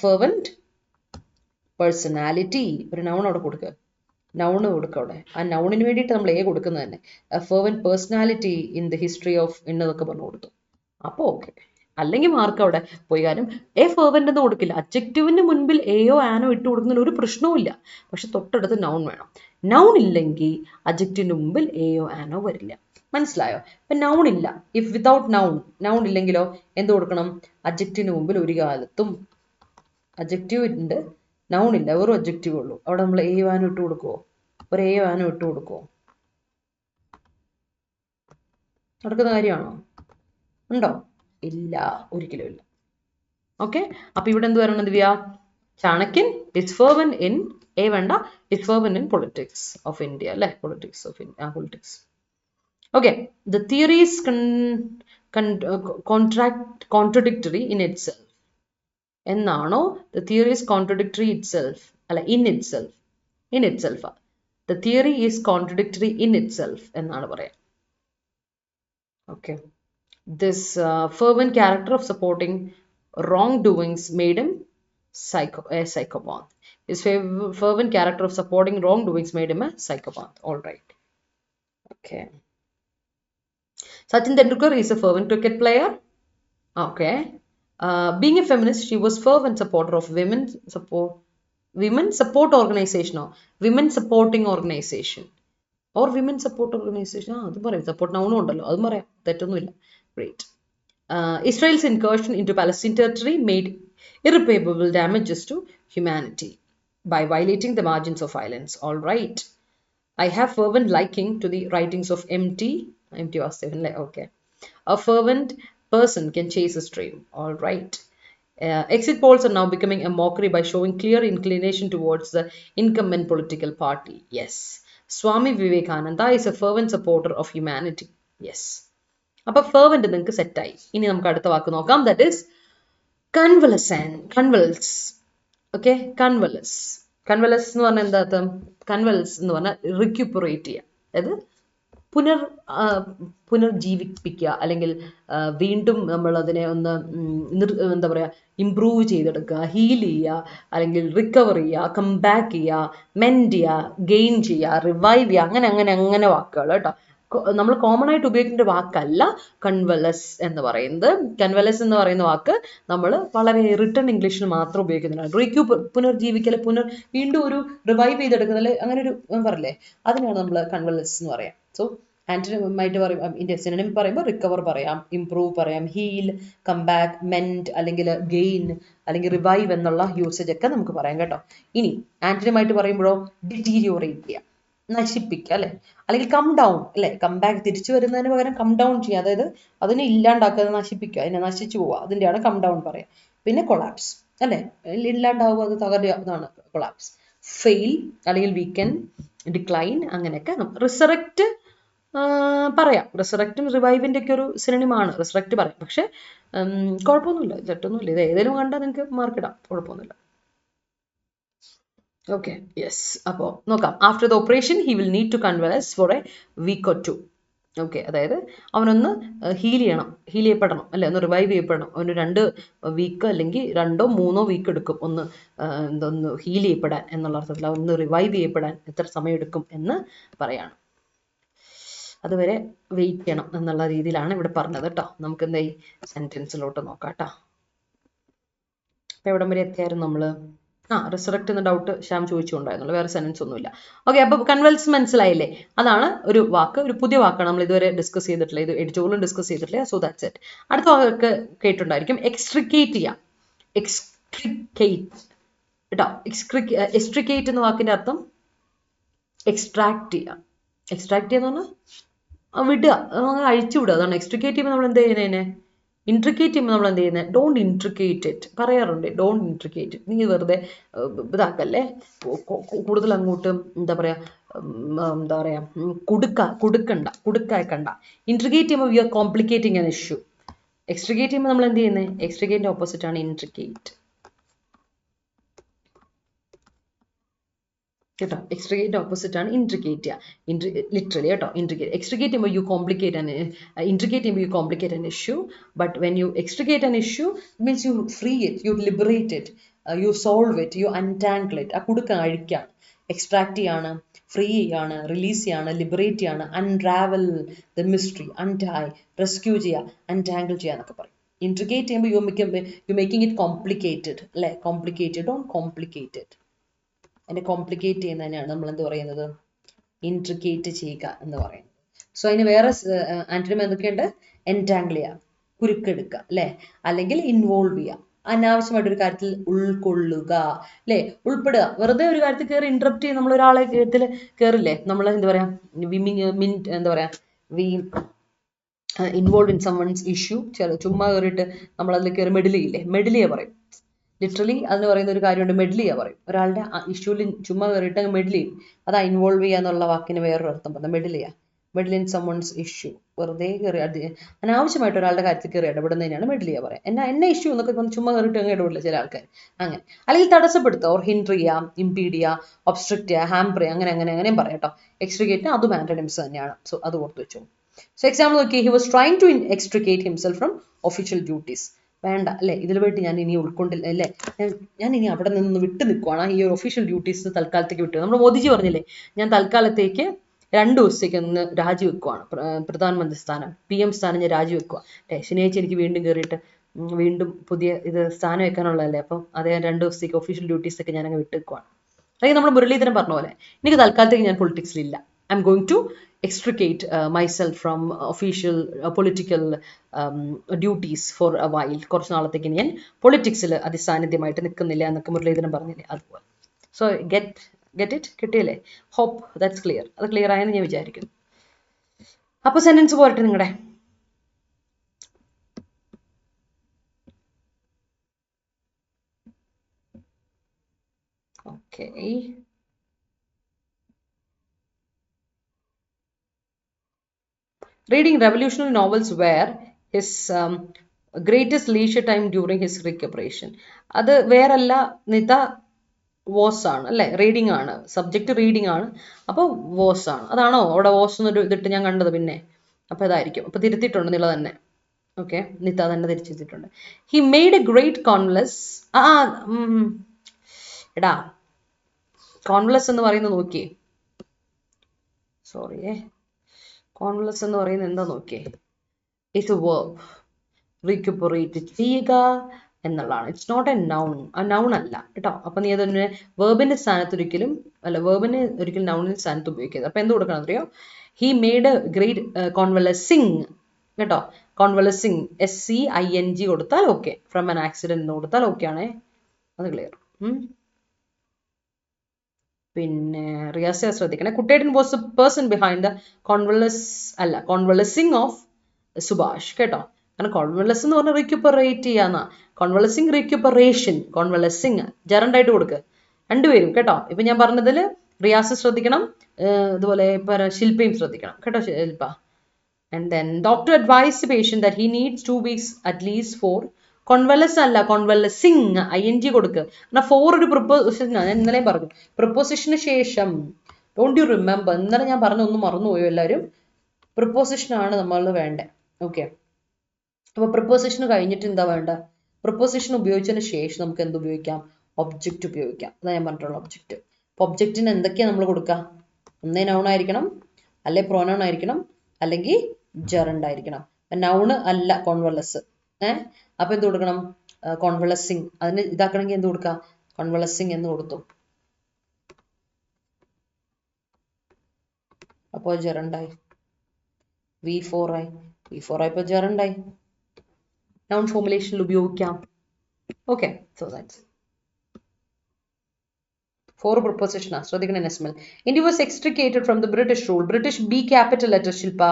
Fervent personality. ഒരു നൗൺ അവിടെ കൊടുക്കുക, നൗണ് കൊടുക്കുക അവിടെ. ആ നൗണിന് വേണ്ടിയിട്ട് നമ്മൾ എ കൊടുക്കുന്നത് തന്നെ. Fervent personality in the history of എന്നതൊക്കെ പറഞ്ഞു കൊടുത്തു. അപ്പോൾ ഓക്കെ. അല്ലെങ്കിൽ മാർക്ക് അവിടെ പോയി. കാരണം എ ഫെർവൻറ്റ് എന്ന് കൊടുക്കില്ല. അഡ്ജക്റ്റീവിന് മുൻപിൽ എയോ ആനോ ഇട്ട് കൊടുക്കുന്നതിന് ഒരു പ്രശ്നവും ഇല്ല. പക്ഷെ തൊട്ടടുത്ത് നൗൺ വേണം. നൗൺ ഇല്ലെങ്കിൽ അഡ്ജക്റ്റീവിന് മുമ്പിൽ എയോ ആനോ വരില്ല. മനസ്സിലായോ? ഇപ്പം നൗൺ ഇല്ല. ഇഫ് വിതൗട്ട് നൗൺ, നൗൺ ഇല്ലെങ്കിലോ എന്ത് കൊടുക്കണം? അഡ്ജക്റ്റീവിന് മുമ്പിൽ ഒരു കാലത്തും അഡ്ജക്റ്റീവ് ഉണ്ട്, നൗൺ ഇല്ല, വെറും അഡ്ജക്റ്റീവ് ഉള്ളൂ. അവിടെ നമ്മൾ എയോ ആനോ ഇട്ട് കൊടുക്കുമോ? ഒരു എയോ ആനോ ഇട്ട് കൊടുക്കുമോ? നടക്കുന്ന കാര്യമാണോ? ഉണ്ടോ? ഇല്ല, ഒരിക്കലും ഇല്ല. ഓക്കെ, അപ്പൊ ഇവിടെ എന്ത് പറയണം Divya? Chanakyan is fervent in a വേണ്ട, is fervent in politics of India, അല്ലെ? Politics of India, politics. Okay, the theory is contradictory in itself എന്നാണോ? The theory is contradictory itself, അല്ല, in itself. In itself. The theory is contradictory in itself എന്നാണ് പറയാം. Okay, this fervent character of supporting wrongdoings made him a psychopath. His fervent character of supporting wrongdoings made him a psychopath. All right. Okay. Sachin Tendulkar is a fervent cricket player. Okay. Being a feminist, she was fervent supporter of women support organization or women supporting organization. Or women support organization. അത് പറയാം. Support നൗണും ഉണ്ടല്ലോ, അതും പറയാം, തെറ്റൊന്നുമില്ല. Great. Israel's incursion into Palestine territory made irreparable damages to humanity by violating the margins of islands. All right. I have fervent liking to the writings of M.T. Vasudevan. Okay. A fervent person can chase a stream. All right. Exit polls are now becoming a mockery by showing clear inclination towards the incumbent political party. Yes. Swami Vivekananda is a fervent supporter of humanity. Yes. അപ്പോൾ fervent നിങ്ങൾക്ക് സെറ്റായി. ഇനി നമുക്ക് അടുത്ത വാക്ക് നോക്കാം. That is convalesce. Okay, convalesce എന്ന് പറഞ്ഞാൽ എന്താ അർത്ഥം? കൺവൽസ് എന്ന് പറഞ്ഞാൽ റിക്യൂപ്പറേറ്റ് ചെയ്യുക, അതായത് പുനർജീവിപ്പിക്കുക, അല്ലെങ്കിൽ വീണ്ടും നമ്മൾ അതിനെ ഒന്ന് എന്താ പറയുക, ഇംപ്രൂവ് ചെയ്തെടുക്കുക, ഹീൽ ചെയ്യുക, അല്ലെങ്കിൽ റിക്കവർ ചെയ്യുക, കം ബാക്ക് ചെയ്യുക, മെൻഡ് ചെയ്യുക, ഗെയിൻ ചെയ്യുക, റിവൈവ് ചെയ്യുക, അങ്ങനെ അങ്ങനെ അങ്ങനെ വാക്കുകൾ കേട്ടോ. നമ്മൾ കോമൺ ആയിട്ട് ഉപയോഗിക്കേണ്ട വാക്കല്ല കൺവലസ് എന്ന് പറയുന്നത്. കൺവലസ് എന്ന് പറയുന്ന വാക്ക് നമ്മൾ വളരെ റിട്ടൺ ഇംഗ്ലീഷിൽ മാത്രം ഉപയോഗിക്കുന്നതാണ്. പുനർജീവിക്കൽ, വീണ്ടും ഒരു റിവൈവ് ചെയ്തെടുക്കുന്നതിൽ അങ്ങനെ ഒരു പറയില്ലേ, അതിനാണ് നമ്മൾ കൺവലസ് എന്ന് പറയാം. സോ ആന്റണിമായിട്ട് പറയും, ഇതിന്റെ സിനോണിം പറയുമ്പോൾ റിക്കവർ പറയാം, ഇംപ്രൂവ് പറയാം, ഹീൽ, കം ബാക്ക്, മെൻഡ്, അല്ലെങ്കിൽ ഗെയിൻ, അല്ലെങ്കിൽ റിവൈവ് എന്നുള്ള യൂസേജ് ഒക്കെ നമുക്ക് പറയാം കേട്ടോ. ഇനി ആന്റണിമായിട്ട് പറയുമ്പോഴോ ഡിറ്റീരിയോറേറ്റ് ചെയ്യാം, നശിപ്പിക്കുക, അല്ലെ, അല്ലെങ്കിൽ കം ഡൗൺ, അല്ലെ, കം ബാക്ക്, തിരിച്ചു വരുന്നതിന് പകരം കം ഡൗൺ ചെയ്യുക, അതായത് അതിനെ ഇല്ലാണ്ടാക്കുക, നശിപ്പിക്കുക, അതിനെ നശിച്ചു പോവുക, അതിൻ്റെയാണ് കം ഡൗൺ പറയാം. പിന്നെ കൊളാപ്സ്, അല്ലെ, ഇല്ലാണ്ടാവുക, അത് തകരുക, അതാണ് കൊളാപ്സ്. ഫെയിൽ അല്ലെങ്കിൽ വീക്കൻ, ഡിക്ലൈൻ, അങ്ങനെയൊക്കെ. റിസറക്റ്റ് പറയാം, റിസറക്റ്റും റിവൈവിൻ്റെ ഒക്കെ ഒരു സിനോണിമാണ്, റിസറക്റ്റ് പറയാം. പക്ഷെ കുഴപ്പമൊന്നുമില്ല, തെറ്റൊന്നുമില്ല, ഇത് ഏതെങ്കിലും കണ്ടാൽ നിങ്ങൾക്ക് മാർക്കിടാം, കുഴപ്പമൊന്നുമില്ല. Okay, yes. അപ്പോൾ നോക്കാം. After the operation, he will need to convalesce for a week or two. Okay, അതായത് അവനൊന്ന് ഹീൽ ചെയ്യപ്പെടണം അല്ലെ, ഒന്ന് റിവൈവ് ചെയ്യപ്പെടണം. അവന് 2 വീക്ക് അല്ലെങ്കിൽ 2 or 3 വീക്ക് എടുക്കും ഒന്ന് എന്തൊന്ന് ഹീൽ ചെയ്യപ്പെടാൻ എന്നുള്ള അർത്ഥത്തിൽ. ഒന്ന് റിവൈവ് ചെയ്യപ്പെടാൻ എത്ര സമയം എടുക്കും എന്ന് പറയാണ്. അതുവരെ വെയിറ്റ് ചെയ്യണം എന്നുള്ള രീതിയിലാണ് ഇവിടെ പറഞ്ഞത് കേട്ടോ. നമുക്ക് എന്താ ഈ സെന്റൻസിലോട്ട് നോക്കാം കേട്ടോ. അപ്പൊ എവിടം വരെ എത്തിയായിരുന്നു നമ്മള്? റിസറക്റ്റ് എന്ന ഡൗട്ട് ശ്യാം ചോദിച്ചുകൊണ്ടായിരുന്നുള്ളൂ, വേറെ സെന്റൻസ് ഒന്നുമില്ല. ഓക്കെ, അപ്പൊ കൺവൽസ് മനസ്സിലായില്ലേ? അതാണ് ഒരു വാക്ക്, ഒരു പുതിയ വാക്കാണ്, നമ്മൾ ഇതുവരെ ഡിസ്കസ് ചെയ്തിട്ടില്ല, ഇത് എഡിറ്റോറിയലും ഡിസ്കസ് ചെയ്തിട്ടില്ല. So that's it. അടുത്ത വാക്ക് കേട്ടിട്ടുണ്ടായിരിക്കും, എക്സ്ട്രിക്കേറ്റ് ചെയ്യാം. എക്സ്ട്രിക്കേറ്റ് കേട്ടോ. എക്സ്ട്രിക്കേറ്റ് എന്ന വാക്കിന്റെ അർത്ഥം എക്സ്ട്രാക്ട് ചെയ്യാം. എക്സ്ട്രാക്ട് ചെയ്യാന്ന് പറഞ്ഞാൽ വിടുക, അഴിച്ചു വിടുക. അതാണ് എക്സ്ട്രിക്കേറ്റ് ചെയ്യുമ്പോൾ നമ്മൾ എന്ത് ചെയ്യുന്നതിനെ? ഇൻട്രിക്കേറ്റ് ചെയ്യുമ്പോൾ നമ്മൾ എന്ത് ചെയ്യുന്നത്? ഡോണ്ട് ഇൻട്രിക്കേറ്റ് ഇറ്റ് പറയാറുണ്ട്. ഡോണ്ട് ഇൻട്രിക്കേറ്റ് ഇറ്റ്, നീ വെറുതെ ഇതാക്കല്ലേ, കൂടുതൽ അങ്ങോട്ട് എന്താ പറയാ കുടുക്കാക്കണ്ട. ഇൻട്രിക്കേറ്റ് ചെയ്യുമ്പോൾ we are complicating an issue. Extricate ചെയ്യുമ്പോൾ നമ്മൾ എന്ത് ചെയ്യുന്നത്? എക്സ്ട്രിക്കേറ്റിന്റെ ഓപ്പോസിറ്റ് ആണ് ഇൻട്രിക്കേറ്റ് കേട്ടോ. എക്സ്ട്രിക്കേറ്റ് ഓപ്പോസിറ്റ് ആണ് ഇൻട്രിക്കേറ്റ്. ലിറ്ററലി കേട്ടോ, ഇൻട്രിക്കേറ്റ്. എക്സ്ട്രിക്കേറ്റ് ചെയ്യുമ്പോൾ യു കോംപ്ലിക്കേറ്റ് ആൻ ഇൻട്രിക്കേറ്റ് ചെയ്യുമ്പോൾ you complicate an issue. But when you extricate an issue means you free it, you liberate it, you solve it, U untangle it. ആ കുടുക്ക അഴിക്കാണ്. Extract ചെയ്യാണ്, free ചെയ്യാണ്, release ചെയ്യാണ്, liberate ചെയ്യാണ്, unravel the mystery, untie, rescue ചെയ്യുക, untangle ചെയ്യുക എന്നൊക്കെ പറയും. ഇൻട്രിക്കേറ്റ് ചെയ്യുമ്പോൾ യു മേക്കിംഗ് ഇറ്റ് കോംപ്ലിക്കേറ്റഡ് അല്ലെ. Complicated, don't complicate it. അതിനെ കോംപ്ലിക്കേറ്റ് ചെയ്യുന്നതിനാണ് നമ്മൾ എന്ത് പറയുന്നത്? ഇൻട്രിക്കേറ്റ് ചെയ്യുക എന്ന് പറയുന്നത്. സോ അതിന് വേറെ ആന്റണിം എന്തൊക്കെയുണ്ട്? എൻറ്റാങ്കിൾ ചെയ്യുക, കുരുക്കെടുക്കുക അല്ലെ, അല്ലെങ്കിൽ ഇൻവോൾവ് ചെയ്യുക, അനാവശ്യമായിട്ടൊരു കാര്യത്തിൽ ഉൾക്കൊള്ളുക അല്ലെ, ഉൾപ്പെടുക. വെറുതെ ഒരു കാര്യത്തിൽ കയറി ഇന്ററപ്റ്റ് ചെയ്ത് നമ്മൾ ഒരാളെ കാര്യത്തിൽ കയറില്ലേ, നമ്മൾ എന്താ പറയാ, എന്താ പറയാ, we involve in someone's issue. ചുമ്മാ കയറിയിട്ട് നമ്മൾ അതിൽ കയറി മെഡിൽ ചെയ്യില്ലേ, മെഡിൽ ചെയ്യുക പറയും. ലിറ്ററലി അതിന് പറയുന്ന ഒരു കാര്യമുണ്ട്, മെഡ്ലി ചെയ്യുക പറയും. ഒരാളുടെ ഇഷ്യൂവിൽ ചുമ്മാ കയറിയിട്ട് അങ്ങ് മെഡ്ലി ചെയ്യും. അതാ ഇൻവോൾവ് ചെയ്യുക എന്നുള്ള വാക്കിന് വേറൊരു അർത്ഥം പറഞ്ഞത്, മെഡ്ലി ചെയ്യുക. മെഡ്ൽ ഇൻ സംവൺസ് ഇഷ്യൂ, വെറുതെ കയറി അനാവശ്യമായിട്ട് ഒരാളുടെ കാര്യത്തിൽ കയറി ഇടപെടുന്നതിനാണ് മെഡ്ലി ചെയ്യുക പറയാം. എന്നെ ഇഷ്യൂ എന്നൊക്കെ ചുമ്മാ കയറിയിട്ട് അങ്ങ് ഇടപെടില്ല ചില ആൾക്കാർ. അങ്ങനെ, അല്ലെങ്കിൽ തടസ്സപ്പെടുത്തുക, ഓർ ഹിൻഡർ ചെയ്യുക, ഇംപീഡ് ചെയ്യുക, ഒബ്സ്ട്രക്ട് ചെയ്യുക, ഹാമ്പർ ചെയ്യുക, അങ്ങനെയും പറയാം കേട്ടോ. എക്സ്ട്രിക്കേറ്റിന് അതും ആന്റണിംസ് തന്നെയാണ്. സോ അത് ഓർത്ത് വെച്ചു. സോ എക്സാമ്പിൾ നോക്കി, he was trying to extricate himself from official duties. വേണ്ട അല്ലേ, ഇതിൽ പോയിട്ട് ഞാൻ ഇനി ഉൾക്കൊണ്ടില്ല അല്ലേ, ഞാൻ ഇനി അവിടെ നിന്ന് വിട്ടു നിൽക്കുവാണ്, ഈ ഒരു ഒഫീഷ്യൽ ഡ്യൂട്ടീസ് തൽക്കാലത്തേക്ക് വിട്ടു. നമ്മൾ മോദിജി പറഞ്ഞില്ലേ, ഞാൻ തൽക്കാലത്തേക്ക് 2 ദിവസത്തേക്ക് ഒന്ന് രാജിവെക്കുവാണ്, പ്രധാനമന്ത്രി സ്ഥാനം, PM സ്ഥാനം ഞാൻ രാജിവെക്കുക. ശനിയാഴ്ച എനിക്ക് വീണ്ടും കയറിയിട്ട് വീണ്ടും പുതിയ ഇത് സ്ഥാനം വെക്കാനുള്ളതല്ലേ, അപ്പം അതേ 2 ദിവസത്തേക്ക് ഒഫീഷ്യൽ ഡ്യൂട്ടീസ് ഒക്കെ ഞാനങ്ങ് വിട്ടു നിൽക്കുവാണ്. അല്ലെങ്കിൽ നമ്മൾ മുരളീധരൻ പറഞ്ഞ പോലെ, എനിക്ക് തൽക്കാലത്തേക്ക് ഞാൻ പൊളിറ്റിക്സിലില്ല, I'm going to extricate myself from official political duties for a while. കുറച്ച് നാളത്തേക്ക് ഞാൻ പൊളിറ്റിക്സിൽ അതിസാന്നിധ്യമായിട്ട് നിൽക്കുന്നില്ല എന്നൊക്കെ മുരളീധരൻ പറഞ്ഞില്ലേ, അതുപോലെ. സോ ഗെറ്റ് ഇറ്റ്, കിട്ടിയല്ലേ? Hope that's clear. അത് ക്ലിയർ ആയെന്ന് ഞാൻ വിചാരിക്കുന്നു. അപ്പൊ സെന്റൻസ് പോരട്ടെ നിങ്ങളുടെ. Okay, reading revolutionary novels were his greatest leisure time during his recuperation. അത് വേറല്ല, നിത വാസ് ആണ് അല്ലേ, റീഡിംഗ് ആണ്, സബ്ജക്റ്റ് റീഡിംഗ് ആണ്, അപ്പോൾ വാസ് ആണ്. അതാണോ അവിടെ വാസ് എന്നൊരു ഇതിട്ട് ഞാൻ കണ്ടത്? പിന്നെ അപ്പോൾ ഇതായിരിക്കും. അപ്പോൾ തിരുത്തിയിട്ടുണ്ട് നില തന്നെ. ഓക്കെ, നിത തന്നെ തിരിച്ചെത്തിയിട്ടുണ്ട്. He made a great convalesce. എടാ, കോൺവലസ് എന്ന് പറയുന്നത് നോക്കിയേ, സോറിയേ, കോൺവലസ് എന്ന് പറയുന്നത് എന്താ നോക്കിയേ, ഇറ്റ്സ് എ വേർബ്. റീക്യുപ്പറേറ്റ് ചെയ്യുക എന്നുള്ളതാണ്. It's not a noun. ആ നൗൺ അല്ല കേട്ടോ. അപ്പൊ നീ അതിനെ വേർബിന്റെ സ്ഥാനത്ത് ഒരിക്കലും നൗണിന്റെ സ്ഥാനത്ത് ഉപയോഗിക്കരുത്. അപ്പൊ എന്ത് കൊടുക്കണം അറിയോ? ഹി മെയ്ഡ് എ ഗ്രേറ്റ് കോൺവലസിങ് കേട്ടോ. കോൺവലസിങ് SCING കൊടുത്താൽ ഓക്കെ. ഫ്രം ആൻ ആക്സിഡന്റ് എന്ന് കൊടുത്താൽ ഓക്കെ ആണേ. അത് ക്ലിയർ. പിന്നെ റിയാസ് ശ്രദ്ധിക്കണേ. Kuttettan was the person behind the convalescing of Subhash കേട്ടോ. കാരണം കോൺവലസ് എന്ന് പറഞ്ഞാൽ റീക്യുപ്പറേറ്റ് ചെയ്യാന്ന. കോൺവലസിങ്, റീക്യുപ്പറേഷൻ, കോൺവലസിങ് ജറണ്ടായിട്ട് കൊടുക്കുക രണ്ടുപേരും കേട്ടോ. ഇപ്പൊ ഞാൻ പറഞ്ഞതിൽ റിയാസ് ശ്രദ്ധിക്കണം, ഇതുപോലെ ഇപ്പൊ ശില്പയും ശ്രദ്ധിക്കണം കേട്ടോ. Shilpa. And then doctor advise patient that he needs 2 weeks at least for convalesce അല്ല, കോൺവലസിങ് ING കൊടുക്കുക. എന്നാൽ ഫോർ ഒരു പ്രിപ്പോസിഷൻ. ഞാൻ ഇന്നലെയും പറഞ്ഞു, പ്രിപ്പോസിഷന് ശേഷം. Don't you remember? ഇന്നലെ ഞാൻ പറഞ്ഞ ഒന്നും മറന്നുപോയോ എല്ലാവരും? പ്രിപ്പോസിഷനാണ് നമ്മൾ വേണ്ടത്. ഓക്കെ, അപ്പോൾ പ്രിപ്പോസിഷൻ കഴിഞ്ഞിട്ട് എന്താ വേണ്ട? പ്രിപ്പോസിഷൻ ഉപയോഗിച്ചതിന് ശേഷം നമുക്ക് എന്ത് ഉപയോഗിക്കാം? ഒബ്ജക്റ്റ് ഉപയോഗിക്കാം. അതാ ഞാൻ പറഞ്ഞിട്ടുള്ള ഒബ്ജക്റ്റ്. അപ്പോൾ ഒബ്ജക്റ്റിന് എന്തൊക്കെയാണ് നമ്മൾ കൊടുക്കുക? ഒന്നേ നൗൺ ആയിരിക്കണം, അല്ലെ പ്രോനൗൺ ആയിരിക്കണം, അല്ലെങ്കിൽ ജെറണ്ട് ആയിരിക്കണം. നൗണ് അല്ല കോൺവലസ്. അപ്പൊ എന്ത് കൊടുക്കണം? കോൺവലസിങ്. അതിന് ഇതാക്കണമെങ്കിൽ എന്ത് കൊടുക്കുക? കോൺവലസിങ് എന്ന് കൊടുത്തു. അപ്പോൾ ജെറണ്ടായി. V4 ആയി. V4 ആയപ്പോൾ ജെറണ്ടായി. noun formulation ഉപയോഗിക്കാം. Okay, so that's 4 preposition. ശ്രദ്ധിക്കണം നെസ്മൽ. India was extricated from the British rule. British B capital letter Shilpa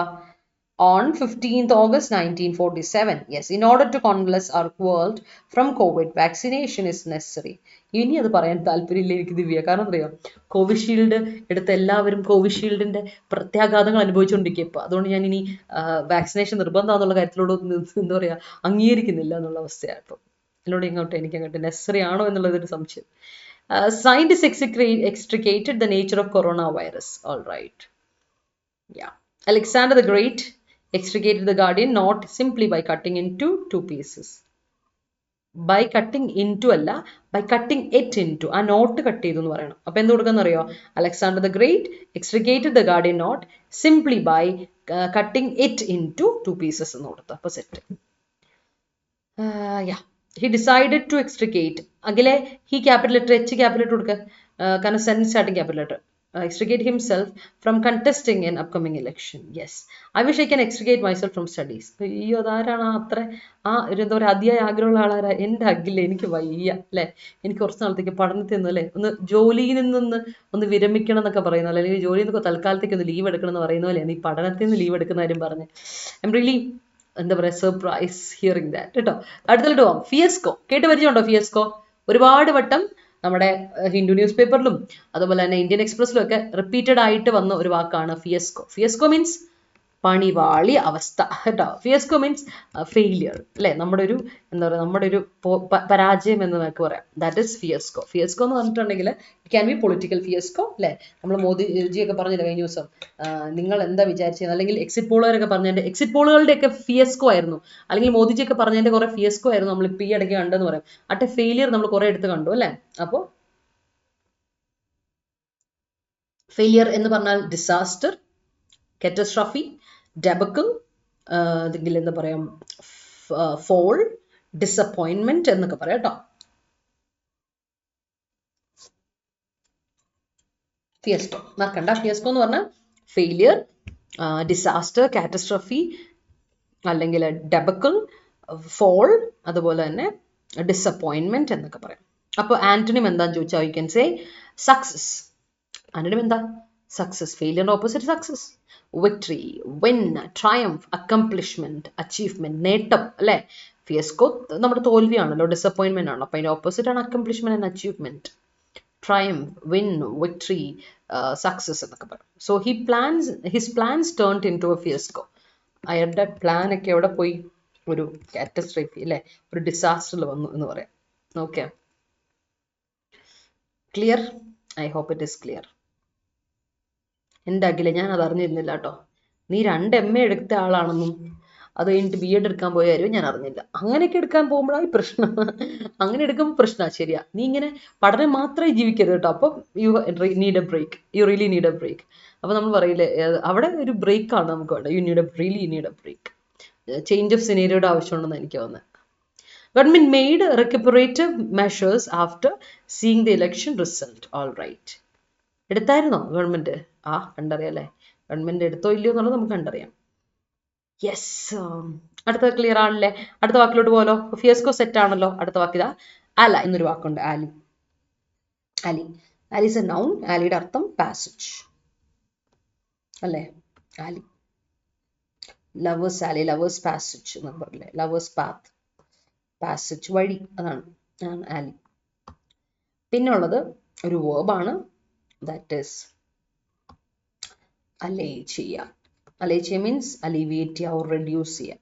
on 15th August 1947. Yes, in order to convalesce our world from COVID, vaccination is necessary. ഇനി അത് പറയാൻ താല്പര്യമില്ല എനിക്ക് ദിവ്യ. കാരണം അറിയാം, Covishield എടുത്ത എല്ലാവരും കോവിഷീൽഡിന്റെ പ്രത്യാഘാതങ്ങൾ അനുഭവിച്ചുകൊണ്ടിരിക്കുക ഇപ്പൊ. അതുകൊണ്ട് ഞാൻ ഇനി വാക്സിനേഷൻ നിർബന്ധമാണെന്നുള്ള കാര്യത്തിലോട് എന്താ പറയാ, അംഗീകരിക്കുന്നില്ല എന്നുള്ള അവസ്ഥയാണ് ഇപ്പൊ. ഇതിനോട് എനിക്ക് അങ്ങോട്ട് നെസസറി ആണോ എന്നുള്ളതൊരു സംശയം. Scientists extricated the nature of coronavirus. All right. Yeah. Alexander the Great extricated the Guardian not simply by cutting into 2 pieces. By cutting into അല്ല, by cutting it into. ആ നോട്ട് കട്ട് ചെയ്തു എന്ന് പറയണം. അപ്പൊ എന്ത് കൊടുക്കാന്ന് അറിയോ? Alexander the Great extricated the Guardian knot simply by cutting it into 2 pieces എന്ന് കൊടുത്തു. അപ്പൊ set. Yeah. He decided to extricate. അഖിലെ he capital letter, H capital letter കൊടുക്കുക. കാരണം sentence starting capital letter. Extricate himself from contesting an upcoming election. Yes. I wish I can extricate myself from studies. അയ്യോ, അതാരാണ് അത്ര എന്താ പറയുക, അതിയായ ആഗ്രഹമുള്ള ആളാരാ? എൻ്റെ അഖിലെ, എനിക്ക് വയ്യ അല്ലേ. എനിക്ക് കുറച്ച് നാളത്തേക്ക് പഠനത്തിൽ നിന്ന് അല്ലേ ഒന്ന് ജോലിയിൽ നിന്നൊന്ന് ഒന്ന് വിരമിക്കണം എന്നൊക്കെ പറയുന്ന പോലെ, അല്ലെങ്കിൽ ജോലിയിൽ നിന്നൊക്കെ തൽക്കാലത്തേക്ക് ഒന്ന് ലീവ് എടുക്കണം എന്ന് പറയുന്ന പോലെയാണ് ഈ പഠനത്തിൽ നിന്ന് ലീവ് എടുക്കുന്ന കാര്യം പറഞ്ഞ്. ഐ എം റിയലി എന്താ പറയുക സർപ്രൈസ് ഹിയറിംഗ് ദാറ്റ് കേട്ടോ. അടുത്തോട്ട് പോവാം. ഫിയസ്കോ കേട്ട് പരിചയമുണ്ടോ? ഫിയസ്കോ ഒരുപാട് വട്ടം നമ്മുടെ ഹിന്ദു ന്യൂസ് പേപ്പറിലും അതുപോലെ തന്നെ ഇന്ത്യൻ എക്സ്പ്രസിലും ഒക്കെ റിപ്പീറ്റഡ് ആയിട്ട് വന്ന ഒരു വാക്കാണ് ഫിയസ്കോ. ഫിയസ്കോ മീൻസ് പണിവാളി അവസ്ഥ കേട്ടോ. ഫിയസ്കോ മീൻസ് ഫെയിലിയർ അല്ലെ, നമ്മുടെ ഒരു എന്താ പറയുക, നമ്മുടെ ഒരു പരാജയം എന്ന് നമുക്ക് പറയാം. That is ഫിയസ്കോ. ഫിയസ്കോ എന്ന് പറഞ്ഞിട്ടുണ്ടെങ്കിൽ ഇറ്റ് ക്യാൻ ബി പൊളിറ്റിക്കൽ ഫിയസ്കോ അല്ലെ. നമ്മൾ മോദിജിയൊക്കെ പറഞ്ഞില്ല കഴിഞ്ഞ ദിവസം, നിങ്ങൾ എന്താ വിചാരിച്ചത്, അല്ലെങ്കിൽ എക്സിറ്റ് പോളുകാരൊക്കെ പറഞ്ഞതിന്റെ, എക്സിറ്റ് പോളുകളുടെ ഒക്കെ ഫിയസ്കോ ആയിരുന്നു, അല്ലെങ്കിൽ മോദിജിയൊക്കെ പറഞ്ഞതിന്റെ കുറെ ഫിയസ്കോ ആയിരുന്നു നമ്മൾ ഇപ്പൊ ഈ ഇടയ്ക്ക് കണ്ടെന്ന് പറയാം. അട്ടെ ഫെയിലിയർ നമ്മൾ കുറെ എടുത്ത് കണ്ടു അല്ലെ. അപ്പോൾ ഫെയിലിയർ എന്ന് പറഞ്ഞാൽ ഡിസാസ്റ്റർ, കാറ്റസ്ട്രോഫി, ഡെബക്കിൾ, അല്ലെങ്കിൽ എന്താ പറയാം ഫോൾ, ഡിസപ്പോയിൻമെന്റ് എന്നൊക്കെ പറയാം കേട്ടോ. ഫിയസ്കോ മറക്കണ്ട. ഫിയസ്കോ എന്ന് പറഞ്ഞാൽ ഫെയിലിയർ, ഡിസാസ്റ്റർ, കാറ്റസ്ട്രോഫി, അല്ലെങ്കിൽ ഡെബക്കിൾ, ഫോൾ, അതുപോലെ തന്നെ ഡിസപ്പോയിൻമെന്റ് എന്നൊക്കെ പറയാം. അപ്പോൾ ആന്റണിം എന്താന്ന് ചോദിച്ചാൽ you can say success. Antonym എന്താ? Success. ഫെയിലിയറിന്റെ opposite success. Victory, win, triumph, accomplishment, achievement, നേട്ടം അല്ലെ. ഫിയസ്കോ നമ്മുടെ തോൽവിയാണല്ലോ, ഡിസപ്പോയിൻമെന്റ് ആണല്ലോ. അപ്പൊ അതിന്റെ ഓപ്പോസിറ്റ് ആണ് accomplishment and achievement. Triumph, win, victory, success എന്നൊക്കെ പറയും. So his plans turned into a fiasco. അയാളുടെ പ്ലാൻ ഒക്കെ എവിടെ പോയി? ഒരു കാറ്റസ്ട്രോഫി അല്ലെ, ഒരു ഡിസാസ്റ്ററിൽ വന്നു എന്ന് പറയാം. Okay, clear? I hope it is clear. എൻ്റെ അഖിലെ, ഞാൻ അത് അറിഞ്ഞിരുന്നില്ല കേട്ടോ. നീ 2 MA എടുത്ത ആളാണെന്നും അത് കഴിഞ്ഞിട്ട് BEd എടുക്കാൻ പോയ കാര്യം ഞാൻ അറിഞ്ഞില്ല. അങ്ങനെയൊക്കെ എടുക്കാൻ പോകുമ്പോഴാണ് പ്രശ്നം. അങ്ങനെ എടുക്കുമ്പോൾ പ്രശ്നമാണ്. ശരിയാ, നീ ഇങ്ങനെ പഠനം മാത്രമേ ജീവിക്കരുത് കേട്ടോ. അപ്പം you need a break. You really need a break. അപ്പോൾ നമ്മൾ പറയില്ലേ, അവിടെ ഒരു ബ്രേക്കാണ് നമുക്ക് വേണ്ടത്. You really need a break. Change of സിനേരിയോയുടെ ആവശ്യമുണ്ടെന്ന് എനിക്ക് തോന്നുന്നത്. Government made recuperative measures after seeing the election result. All right. എടുത്തായിരുന്നോ ഗവൺമെന്റ്? കണ്ടറിയാല്ലേ. ഗവൺമെന്റ് എടുത്തോ ഇല്ലയോ എന്നുള്ളത് നമുക്ക് കണ്ടറിയാം. യെസ്, അടുത്ത ക്ലിയർ ആണല്ലേ. അടുത്ത വാക്കിലോട്ട് പോലോ. ഫിയസ്കോ സെറ്റ് ആണല്ലോ. അടുത്ത വാക്കിതാ അല എന്നൊരു വാക്കുണ്ട്. ആലി. ആലി ആലി എ നൗൺ. ആലിയുടെ അർത്ഥം പാസേജ് അല്ലേ. ആലി, ലവേഴ്സ് ആലി, ലവേഴ്സ് പാസേജ് എന്നൊക്കെ പറയില്ലേ. ലവേഴ്സ് പാത്ത്, പാസേജ് വഴി, അതാണ് ആലി. പിന്നുള്ളത് ഒരു വേർബാണ്. ദാറ്റ് ഈസ് അലൈവ് ചെയ്യുക. അലൈവ് ചെയ്യുക മീൻസ് അലിവിയേറ്റ് ചെയ്യുക ഓർ റെഡ്യൂസ് ചെയ്യുക.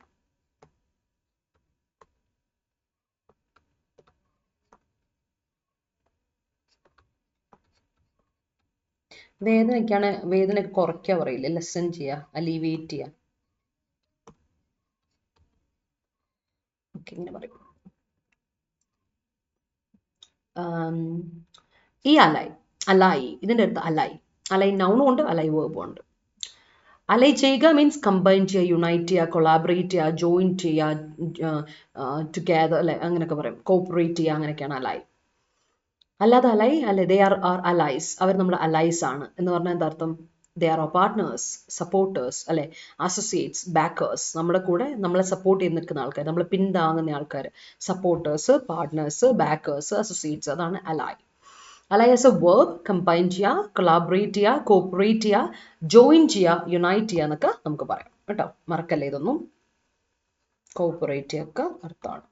വേദനയൊക്കെ കുറയ്ക്കുക പറയില്ലേ, ലെസൺ ചെയ്യുക, അലീവിയേറ്റ് ചെയ്യുക. ഓക്കെ, ഇങ്ങനെ പറയും. ഈ അലായി ഇതിൻ്റെ അടുത്ത് അലായി നൗണും ഉണ്ട്, അലായി വേർബും ഉണ്ട്. അലൈ ചെയ്യുക മീൻസ് കമ്പൈൻ ചെയ്യുക, യുണൈറ്റ് ചെയ്യുക, കൊളാബറേറ്റ് ചെയ്യുക, ജോയിൻ ചെയ്യുക, ടുഗെദർ അല്ലെ, അങ്ങനെയൊക്കെ പറയും. കോപ്പറേറ്റ് ചെയ്യുക, അങ്ങനെയൊക്കെയാണ് അലായി. അല്ലാതെ അല്ലെ ദേ ആർ അലൈസ്, അവർ നമ്മുടെ അലൈസ് ആണ് എന്ന് പറഞ്ഞാൽ എന്താ അർത്ഥം? ദേ ആർ പാർട്ട്നേഴ്സ്, സപ്പോർട്ടേഴ്സ് അല്ലെ, അസോസിയേറ്റ്സ്, ബാക്കേഴ്സ്, നമ്മുടെ കൂടെ നമ്മളെ സപ്പോർട്ട് ചെയ്ത് നിൽക്കുന്ന ആൾക്കാർ, നമ്മളെ പിന്താങ്ങുന്ന ആൾക്കാർ. സപ്പോർട്ടേഴ്സ്, പാർട്ട്നേഴ്സ്, ബാക്കേഴ്സ്, അസോസിയേറ്റ്സ്, അതാണ് അലായി. അലൈ ആസ് എ വേർബ് കമ്പൈൻ ചെയ്യുക, കൊളാബറേറ്റ് ചെയ്യുക, കോപ്പറേറ്റ് ചെയ്യുക, ജോയിൻ ചെയ്യുക, യുണൈറ്റ് ചെയ്യുക എന്നൊക്കെ നമുക്ക് പറയാം കേട്ടോ. മറക്കല്ലേ ഇതൊന്നും. കോപ്പറേറ്റ് ചെയ്യുക അർത്ഥമാണ്.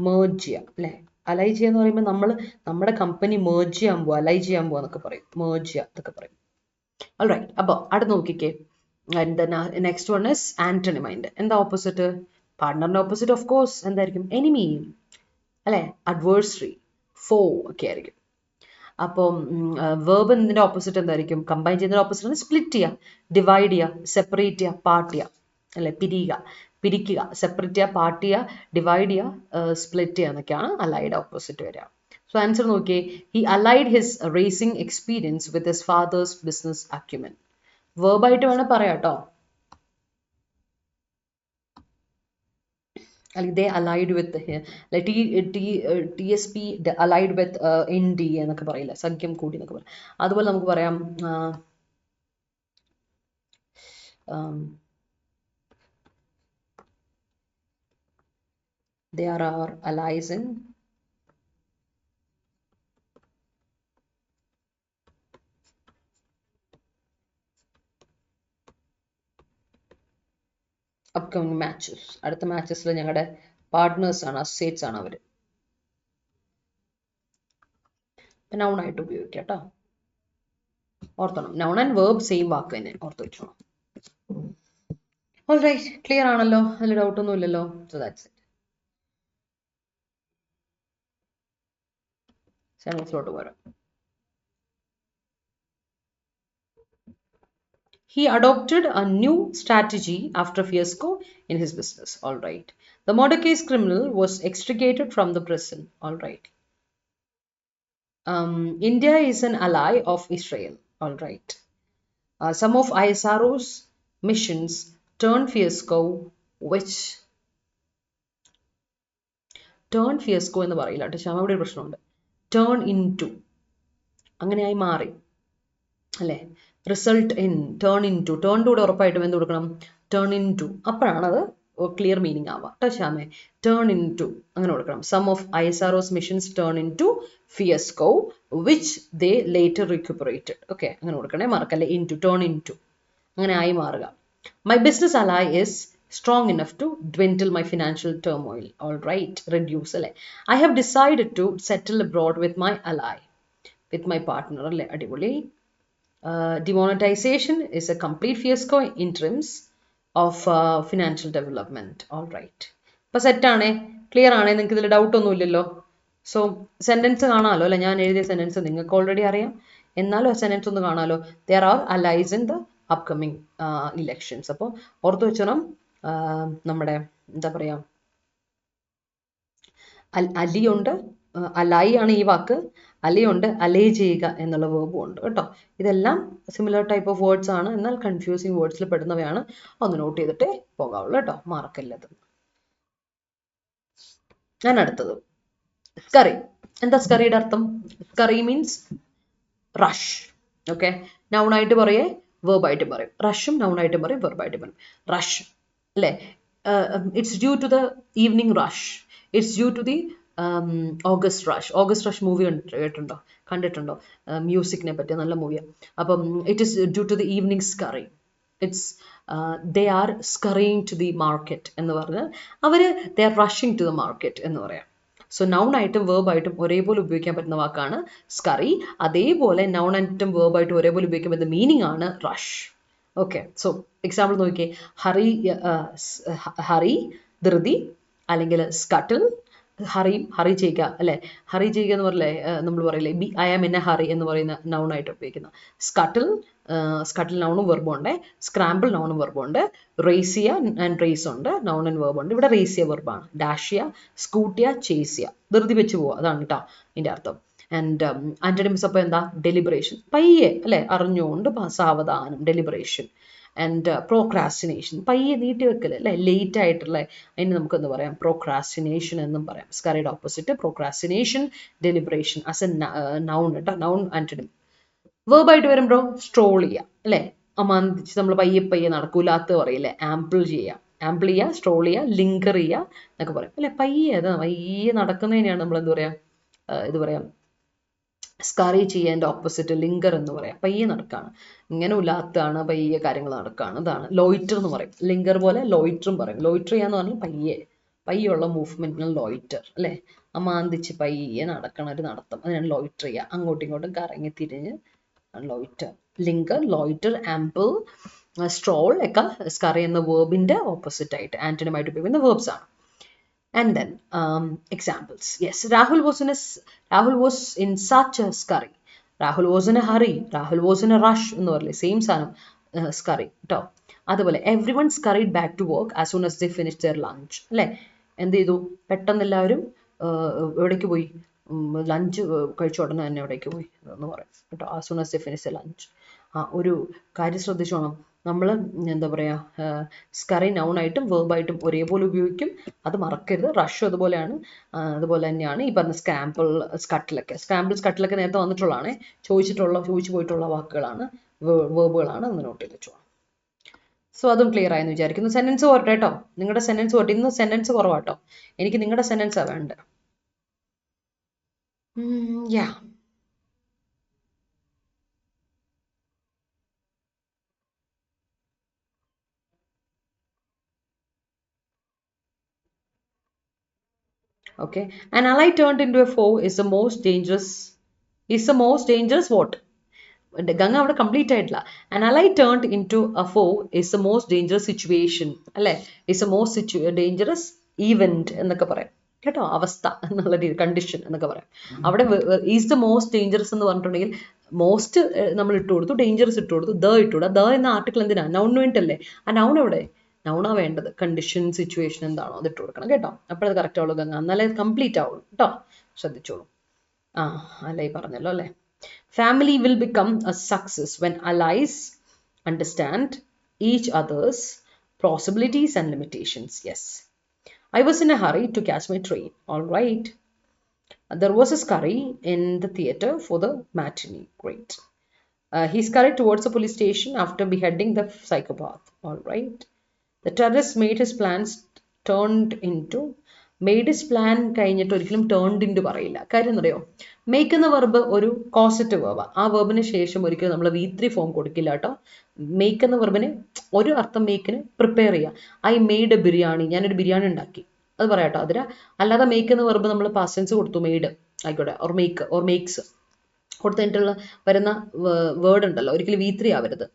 മേർജ് ചെയ്യുക അല്ലെ, അലൈ ചെയ്യുക എന്ന് പറയുമ്പോൾ നമ്മുടെ കമ്പനി മേർജ് ചെയ്യാൻ പോവുക, അലൈ ചെയ്യാൻ പോവുക എന്നൊക്കെ പറയും, മേർജ് ചെയ്യുക എന്നൊക്കെ പറയും. ഓൾറൈറ്റ്, അപ്പോൾ അടുത്ത് നോക്കിക്കേ. Next one is antonym mind. എന്താ ഓപ്പോസിറ്റ്? പാർട്ട്ണറിന്റെ ഓപ്പോസിറ്റ് ഓഫ് കോഴ്സ് എന്തായിരിക്കും? എനിമി അല്ലെ, അഡ്വേഴ്സറി, ഫോ ഒക്കെ ആയിരിക്കും. അപ്പം വേർബ് എന്നതിന്റെ ഓപ്പോസിറ്റ് എന്തായിരിക്കും? കമ്പൈൻ ചെയ്യുന്നതിന്റെ ഓപ്പോസിറ്റ് സ്പ്ലിറ്റ് ചെയ്യുക, ഡിവൈഡ് ചെയ്യുക, സെപ്പറേറ്റ് ചെയ്യുക, പാർട്ട് ചെയ്യുക അല്ലെ, പിരിക്കുക, സെപ്പറേറ്റ് ചെയ്യുക, പാർട്ട് ചെയ്യുക, ഡിവൈഡ് ചെയ്യുക, സ്പ്ലിറ്റ് ചെയ്യുക എന്നൊക്കെയാണ് അലൈഡ് ഓപ്പോസിറ്റ് വരിക. സോ ആൻസർ നോക്കിയേ. He allied his racing experience with his father's business acumen. വേർബായിട്ട് വേണേൽ പറയാം കേട്ടോ. അല്ലെങ്കിൽ they allied with TSP allied with ND എന്നൊക്കെ പറയില്ല, സഖ്യം കൂടി എന്നൊക്കെ പറയാം. അതുപോലെ നമുക്ക് പറയാം they are our allies in upcoming matches. അടുത്ത മാച്ചസിൽ ഞങ്ങളുടെ പാർട്ട്നേഴ്സ് ആണ്, അസോസിയേറ്റ്സ് ആണ് അവർ. നൗൺ ആയിട്ട് ഉപയോഗിക്കാം കേട്ടോ, ഓർത്തണം. നൗൺ ആൻഡ് വേർബ് സെയിം വാക്ക് തന്നെ, ഓർത്ത് വെച്ചോണം. ഓൾറൈറ്റ്, ക്ലിയർ ആണല്ലോ, അതിൽ ഡൗട്ട് ഒന്നും ഇല്ലല്ലോ. So that's it. സെൻറ്റൻസിലോട്ട് പോരാം. He adopted a new strategy after fiasco in his business. All right. The murder case criminal was extricated from the prison. All right. India is an ally of Israel. All right. Some of ISRO's missions turned fiasco, which turned fiasco എന്ന് പറയില്ല കേട്ടോ, ക്ഷമ ഇവിടെ ഒരു പ്രശ്നമുണ്ട്. Turn in to, അങ്ങനെയായി മാറി അല്ലേ. Result in, turn in to, ടേണിൻ്റെ കൂടെ ഉറപ്പായിട്ടും എന്ത് കൊടുക്കണം? Turn in to. അപ്പോഴാണ് അത് ക്ലിയർ മീനിങ് ആവുക കേട്ടോ ശ്യാമേ. ടേൺ ഇൻ ടു അങ്ങനെ കൊടുക്കണം. Some of ISRO's missions turn in to fiasco which they later recuperated. Okay, അങ്ങനെ കൊടുക്കണേ, മറക്കല്ലേ. In to, turn in to, അങ്ങനെ ആയി മാറുക. My business ally is strong enough to dwindle my financial turmoil. All right, reduce അല്ലേ. I have decided to settle abroad with my ally, with my partner അല്ലേ. അടിപൊളി. Demonetization is a complete fiasco in terms of financial development. All right, അപ്പോൾ സെറ്റാണേ, clear ആണേ, നിങ്ങൾക്ക് ഇതിൽ doubt ഒന്നും ഇല്ലല്ലോ. So sentence കാണാമല്ലോ അല്ലേ, ഞാൻ എഴുതിയ സെൻറ്റൻസ് നിങ്ങൾക്ക് ഓൾറെഡി അറിയാം, എന്നാലും ആ സെൻറ്റൻസ് ഒന്ന് കാണാമല്ലോ. There are allies in the upcoming elections. അപ്പോൾ ഓർത്ത് വെച്ചോണം, നമ്മുടെ എന്താ പറയുക, അലിയുണ്ട്, അലായി ആണ് ഈ വാക്ക്, അലിയുണ്ട്, അലേ ചെയ്യുക എന്നുള്ള വേർബും ഉണ്ട് കേട്ടോ. ഇതെല്ലാം സിമിലർ ടൈപ്പ് ഓഫ് വേർഡ്സ് ആണ്, എന്നാൽ കൺഫ്യൂസിങ് വേർഡ്സിൽ പെടുന്നവയാണ്. ഒന്ന് നോട്ട് ചെയ്തിട്ടേ പോകാവുള്ളൂ കേട്ടോ, മാർക്കില്ലത്. ഞാൻ അടുത്തത് സ്കറി. എന്താ സ്കറിയുടെ അർത്ഥം? സ്കറി മീൻസ് റഷ്. ഓക്കെ, നൗണായിട്ട് പറയേ, വേർബായിട്ട് പറയും. റഷും നൗണായിട്ട് പറയും, വെർബായിട്ട് പറയും. റഷ് അല്ലേ. It's due to the evening rush, it's due to the August rush. August rush movie കണ്ടിട്ടുണ്ടോ? മ്യൂസിക്കിനെ പറ്റിയ നല്ല മൂവിയാണ്. അപ്പം it is due to the evening scurry. It's they are scurrying to the market എന്ന് പറഞ്ഞാൽ അവർ they are rushing to the market എന്ന് പറയാം. സോ നൗണായിട്ടും വേർബായിട്ടും ഒരേപോലെ ഉപയോഗിക്കാൻ പറ്റുന്ന വാക്കാണ് സ്കറി. അതേപോലെ നൗണായിട്ടും വേർബായിട്ടും ഒരേപോലെ ഉപയോഗിക്കാൻ പറ്റുന്ന മീനിങ് ആണ് റഷ്. ഓക്കെ, സോ എക്സാമ്പിൾ നോക്കിയേ. ഹറി ധൃതി, അല്ലെങ്കിൽ സ്കട്ടിൽ, ഹറി ചെയ്യുക അല്ലെ, ഹറി ചെയ്യുക എന്ന് പറയില്ലേ, നമ്മൾ പറയില്ലേ I am in a hurry എന്ന് പറയുന്ന നൗണായിട്ട് ഉപയോഗിക്കുന്ന. സ്കട്ടിൽ നൗണും വെർബും ഉണ്ട്, സ്ക്രാമ്പിൾ നൗണും വെർബും ഉണ്ട്, റേസ് ചെയ്യുക ആൻഡ് റേസ് ഉണ്ട്, നൗൺ ആൻഡ് വെർബ് ഉണ്ട്. ഇവിടെ റേസ് ചെയ്യുക വെർബാണ്, ഡാഷ് ചെയ്യുക, സ്കൂട്ട് ചെയ്യുക, ചേസ് ചെയ്യുക, ധൃതി വെച്ച് പോവുക, അതാണ് കേട്ടോ ഇതിൻ്റെ അർത്ഥം. ആൻഡ് ആന്റണിംസ് അപ്പോൾ എന്താ, ഡെലിബറേഷൻ, പയ്യെ അല്ലെ, അറിഞ്ഞുകൊണ്ട് സാവധാനം, ഡെലിബറേഷൻ. ആൻഡ് പ്രോക്രാസ്റ്റിനേഷൻ, പയ്യെ നീട്ടി വെക്കൽ അല്ലെ, ലേറ്റ് ആയിട്ടുള്ള, അതിന് നമുക്കെന്ന് പറയാം പ്രോക്രാസ്റ്റിനേഷൻ എന്നും പറയാം. സ്കറിയുടെ opposite procrastination, deliberation as a noun കേട്ടോ, നൗൺ ആന്റണിം. വേർബായിട്ട് വരുമ്പോൾ സ്ട്രോൾ ചെയ്യുക അല്ലെ, അമാന്തിച്ച് നമ്മൾ പയ്യെ പയ്യെ നടക്കൂലാത്ത പറയില്ലേ, ആംപിൾ ചെയ്യുക, ആംപിൾ ചെയ്യുക, സ്ട്രോൾ ചെയ്യുക, ലിങ്കർ ചെയ്യുക എന്നൊക്കെ പറയും അല്ലെ. പയ്യെ നടക്കുന്നതിനെയാണ് നമ്മൾ എന്ത് പറയാം, ഇത് പറയാം സ്കറി ചെയ്യാൻ്റെ ഓപ്പോസിറ്റ് ലിങ്കർ എന്ന് പറയാം. പയ്യെ നടക്കാണ്, ഇങ്ങനെ ഉലാത്താണ്, പയ്യെ കാര്യങ്ങൾ നടക്കാണ്, ഇതാണ് ലോയിറ്റർ എന്ന് പറയും. ലിങ്കർ പോലെ ലോയിറ്ററും പറയും. ലോയിറ്റർ ചെയ്യാന്ന് പറഞ്ഞാൽ പയ്യുള്ള മൂവ്മെന്റിന് ലോയിറ്റർ അല്ലെ, അമാന്തിച്ച് പയ്യെ നടക്കണ ഒരു നടത്തം, അതിനാണ് ലോയിറ്റർ ചെയ്യുക. അങ്ങോട്ടും ഇങ്ങോട്ടും കറങ്ങി തിരിഞ്ഞ് ലോയിറ്റർ. ലിങ്കർ, ലോയിറ്റർ, ആംപിൾ, സ്ട്രോൾ ഒക്കെ സ്കറി എന്ന വേർബിന്റെ ഓപ്പോസിറ്റ് ആയിട്ട് ആന്റണിമായിട്ട് ഉപയോഗിക്കുന്ന വേർബ്സ് ആണ്. And then examples. Yes, Rahul was in such a scurry. Rahul was in a hurry. Rahul was in a rush എന്ന് പറയില്ലേ, സെയിം സാധനം സ്കറി കേട്ടോ. അതുപോലെ everyone scurried back to work as soon as they finished their lunch അല്ലേ. എന്ത് ചെയ്തു, പെട്ടെന്ന് എല്ലാവരും എവിടേക്ക് പോയി, ലഞ്ച് കഴിച്ച ഉടനെ തന്നെ എവിടേക്ക് പോയി എന്ന് പറയും കേട്ടോ, as soon as they finished their lunch. ഒരു കാര്യം ശ്രദ്ധിച്ചോണം, നമ്മൾ എന്താ പറയുക, സ്കറി നൗണായിട്ടും വേർബായിട്ടും ഒരേപോലെ ഉപയോഗിക്കും, അത് മറക്കരുത്. റഷ് അതുപോലെയാണ്, അതുപോലെ തന്നെയാണ് ഈ പറഞ്ഞ സ്കട്ടിലൊക്കെ നേരത്തെ വന്നിട്ടുള്ളതാണ്, ചോദിച്ചു പോയിട്ടുള്ള വാക്കുകളാണ്, വേർബുകളാണ്, എന്ന് നോട്ട് ചെയ്ത് വെച്ചോളാം. സോ അതും ക്ലിയർ ആയെന്ന് വിചാരിക്കുന്നു. സെന്റൻസ് പോരട്ടെ കേട്ടോ, നിങ്ങളുടെ സെന്റൻസ് പോട്ടെ, ഇന്ന് സെന്റൻസ് കുറവാട്ടോ, എനിക്ക് നിങ്ങളുടെ സെന്റൻസാണ് വേണ്ടത്. യാ okay, an ally turned into a foe is the most dangerous what? Ganga അവിടെ കംപ്ലീറ്റ് ആയിട്ടില്ല. an ally turned into a foe is the most dangerous situation അല്ലെ, is the most dangerous event എന്നൊക്കെ പറയാം കേട്ടോ, അവസ്ഥ എന്നുള്ള രീതി, കണ്ടീഷൻ എന്നൊക്കെ പറയാം. അവിടെ ഈസ് ദ മോസ്റ്റ് ഡേഞ്ചറസ് എന്ന് പറഞ്ഞിട്ടുണ്ടെങ്കിൽ മോസ്റ്റ് നമ്മൾ ഇട്ട് കൊടുത്തു, ഡേഞ്ചറസ് ഇട്ട് കൊടുത്തു, ഇട്ടുകൂടാ. എന്ന ആർട്ടിക്കിൾ എന്തിനാ, നൗണിന് വേണ്ടിയിട്ടല്ലേ. ആ നൗൺ എവിടെ, നൗണാ വേണ്ടത്, കണ്ടീഷൻ സിറ്റുവേഷൻ എന്താണോ അത് ഇട്ട് കൊടുക്കണം കേട്ടോ, അപ്പോഴത് കറക്റ്റ് ആവുള്ളൂ ഗംഗ, എന്നാലേ കംപ്ലീറ്റ് ആവുള്ളൂ കേട്ടോ, ശ്രദ്ധിച്ചോളൂ. അല്ല ഈ പറഞ്ഞല്ലോ അല്ലേ. Family will become a success when allies understand each other's possibilities and limitations. Yes, I was in a hurry to catch my train. All right. There was a scurry in the theatre for the matinee. Great. He scurried towards the police station after beheading the psychopath. All right. The terrorist made his plans made his plan കഴിഞ്ഞിട്ട് ഒരിക്കലും turned into പറയില്ല. കാര്യം എന്നറിയോ, make എന്ന verb ഒരു causative verb, ആ വെർബിന് ശേഷം ഒരിക്കലും നമ്മൾ V3 ഫോം കൊടുക്കില്ല കേട്ടോ. മേക്ക് എന്ന വെർബിന് ഒരു അർത്ഥം, മേക്കിന് പ്രിപ്പയർ ചെയ്യുക. ഐ മെയ്ഡ് എ ബിരിയാണി, ഞാനൊരു ബിരിയാണി ഉണ്ടാക്കി, അത് പറയാം കേട്ടോ. അതിന് അല്ലാതെ മേക്ക് എന്ന വെർബ് നമ്മൾ പാസ്റ്റ് ടെൻസ് കൊടുത്തു, മെയ്ഡ് ആയിക്കോട്ടെ, ഓർ മേക്സ് കൊടുത്തിട്ടുള്ള വരുന്ന വേർഡ് ഉണ്ടല്ലോ, ഒരിക്കലും V3 ആവരുത്.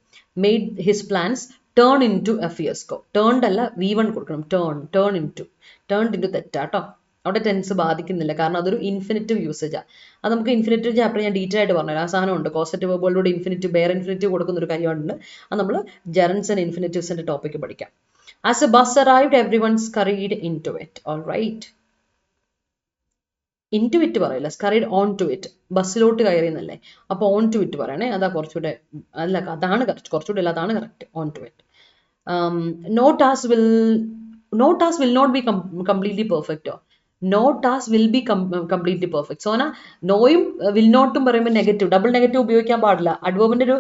Made his plans turn in to a fiasco. Turned അല്ല, V1 കൊടുക്കണം. ടേൺഡ് ഇൻറ്റു തെറ്റാട്ടോ. അവിടെ ടെൻസ് ബാധിക്കുന്നില്ല, കാരണം അതൊരു ഇൻഫിനിറ്റീവ് യൂസേജാണ്. അത് നമുക്ക് ഇൻഫിനിറ്റീവ് ചാപ്റ്റർ ഞാൻ ഡീറ്റെയിൽ ആയിട്ട് പറഞ്ഞുതരാം. ആ സാധനമുണ്ട്, കോസറ്റീവ് വേർബുകളിലൂടെ ഇൻഫിനിറ്റീവ്, ബെയർ ഇൻഫിനിറ്റീവ് കൊടുക്കുന്ന ഒരു കാര്യമുണ്ട്. അത് നമ്മൾ ജെറൻസ് ആൻഡ് ഇൻഫിനിറ്റീവ്സിന്റെ ടോപ്പിക്ക് പഠിക്കാം. As a bus arrived everyone scurried in to it. All right, in to it പറയില്ല, സ്കറീഡ് ഓൺ ടു ഇറ്റ്, ബസ്സിലോട്ട് കയറി എന്നല്ലേ, അപ്പോൾ ഓൺ ടു ഇറ്റ് പറയണേ, അതാ കുറച്ചുകൂടെ, അല്ല അതാണ് കറക്റ്റ്, കുറച്ചുകൂടെ അല്ല അതാണ് correct, on to it. No task will not be completely perfect. No task will be completely perfect. So നോയും വിൽ നോട്ടും പറയുമ്പോൾ നെഗറ്റീവ്, ഡബിൾ നെഗറ്റീവ് ഉപയോഗിക്കാൻ പാടില്ല. അഡ്വേർബിന്റെ ഒരു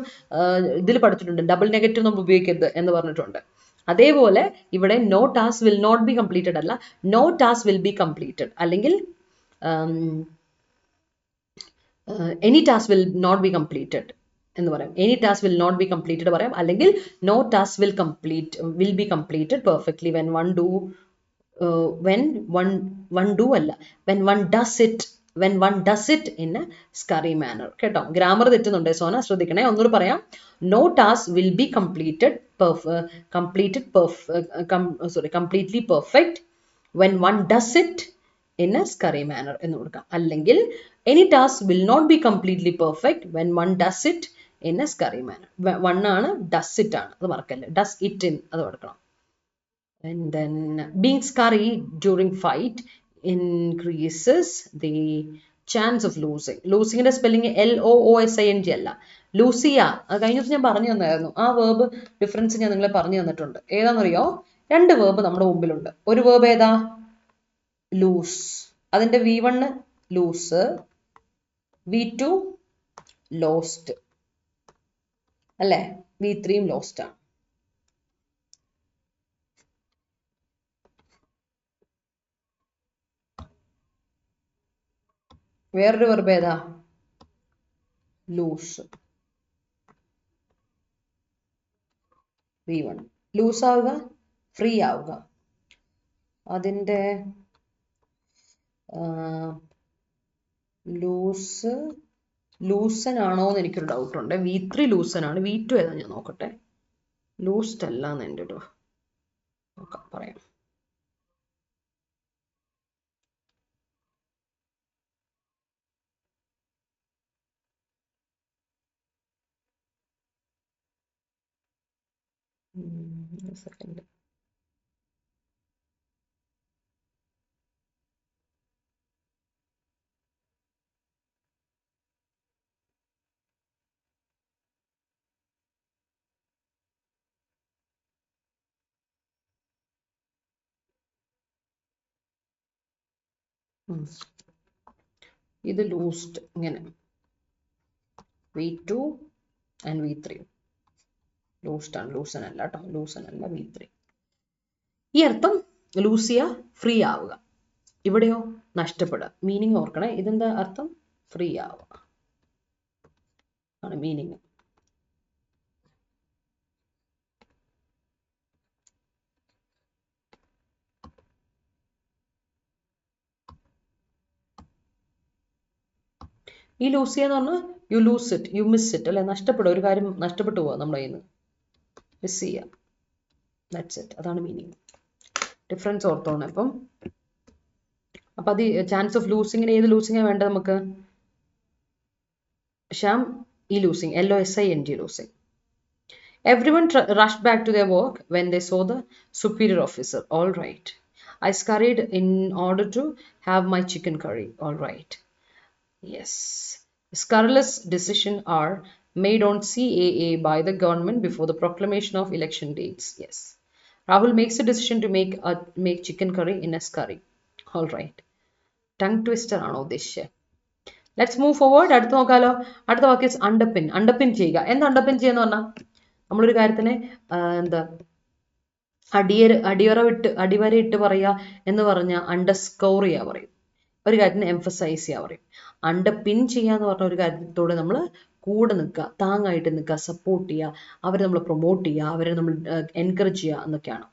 ഇതിൽ പഠിച്ചിട്ടുണ്ട്, ഡബിൾ നെഗറ്റീവ് നമ്മൾ ഉപയോഗിക്കരുത് എന്ന് പറഞ്ഞിട്ടുണ്ട്. അതേപോലെ ഇവിടെ no task will not be completed അല്ല, no task will be completed, അല്ലെങ്കിൽ any task will not be completed എന്ന് പറയാം. Any task will not be completed പറയാം, അല്ലെങ്കിൽ no task will be completed perfectly when one do അല്ല, when one does it in a scurry manner കേട്ടോ. Grammar തെറ്റുന്നുണ്ട് സോന, ശ്രദ്ധിക്കണേ. ഒന്നുകൂടി പറയാം, no task will be completely perfect when one does it in a scurry manner എന്ന് കൊടുക്കാം. അല്ലെങ്കിൽ any task will not be completely perfect when one does it in a scurry manner. One ആണ് does it ആണ്, അത് മറക്കല്ലേ. does it in അത് കൊടുക്കണം. And then being scurry during fight increases the chance of losing. ലൂസിങ്ങിന്റെ spelling LOOSING അല്ല, ലൂസിയ. അത് കഴിഞ്ഞ ദിവസം ഞാൻ പറഞ്ഞു തന്നായിരുന്നു. ആ വേർബ് ഡിഫറൻസ് ഞാൻ നിങ്ങളെ പറഞ്ഞു തന്നിട്ടുണ്ട്. ഏതാണെന്നറിയോ? രണ്ട് വേർബ് നമ്മുടെ മുമ്പിലുണ്ട്. ഒരു വേർബ് ഏതാ? ലൂസ്. അതിന്റെ V1 ലൂസ്, V2 ലോസ്റ്റ് അല്ലേ? V3 ലോസ്റ്റ് ആണ്. വേറൊരു വെർബ് ഏതാ? ലൂസ്. V1 ലൂസ് ആവുക, ഫ്രീ ആവുക. അതിൻ്റെ ലൂസ് ലൂസൻ ആണോ എന്ന് എനിക്കൊരു ഡൗട്ടുണ്ട്. V3 ലൂസൻ ആണ്. V2 ഏതാ ഞാൻ നോക്കട്ടെ. ലൂസ്ഡ് അല്ല എന്ന് എൻ്റെ ഒരു നോക്കാം, പറയാം. സെക്കൻഡ്. ഇത് ലൂസ്ഡ് ഇങ്ങനെ V2 and V3 ലൂസ്ഡ് ആണ്, ലൂസൻ അല്ല കേട്ടോ, ലൂസൻ അല്ല, V3. ഈ അർത്ഥം ലൂസിയ ഫ്രീ ആവുക. ഇവിടെയോ നഷ്ടപ്പെടുക. മീനിങ് ഓർക്കണേ. ഇതെന്താ അർത്ഥം? ഫ്രീ ആവുക ആണ് മീനിങ്. ഈ ലൂസിയ എന്ന് പറഞ്ഞാൽ you lose it, you miss it അല്ലെ? നഷ്ടപ്പെടുക, ഒരു കാര്യം നഷ്ടപ്പെട്ടു പോവുക നമ്മുടെ കയ്യിൽ നിന്ന്, മിസ് ചെയ്യുക. That's it. അതാണ് മീനിങ്. ഡിഫറൻസ് ഓർത്തോണം. അപ്പം അത് ചാൻസ് ഓഫ് ലൂസിങ്ങിന് ഏത് ലൂസിങ്ങാണ് വേണ്ടത് നമുക്ക്? ശ്യാം, ഈ losing, LOSING losing. Everyone rushed back to their work when they saw the superior officer. All right. I scurried in order to have my chicken curry. All right. Yes. Scurrilous decisions are made on CAA by the government before the proclamation of election dates. Yes. Rahul makes a decision to make chicken curry in a scurry. All right. Tongue twister ആണോ ഉദ്ദേശിച്ചത്? Let's move forward. അടുത്ത് നോക്കാലോ. അടുത്ത വാക്ക് is അണ്ടർപിൻ. അണ്ടർപിൻ ചെയ്യുക. എന്താ അണ്ടർപിൻ ചെയ്യുന്ന പറഞ്ഞാൽ നമ്മളൊരു കാര്യത്തിനെ എന്താ അടിവര ഇട്ട് പറയുക എന്ന് പറഞ്ഞാൽ അണ്ടർസ്കോർ ചെയ്യുക പറയും. ഒരു കാര്യത്തിന് എംഫസൈസ് ചെയ്യുക പറയും. അണ്ടർപിൻ ചെയ്യുക എന്ന് പറഞ്ഞ ഒരു കാര്യത്തോട് നമ്മൾ കൂടെ നിൽക്കുക, താങ്ങായിട്ട് നിൽക്കുക, സപ്പോർട്ട് ചെയ്യുക, അവരെ നമ്മൾ പ്രൊമോട്ട് ചെയ്യുക, അവരെ നമ്മൾ എൻകറേജ് ചെയ്യുക എന്നൊക്കെയാണ്.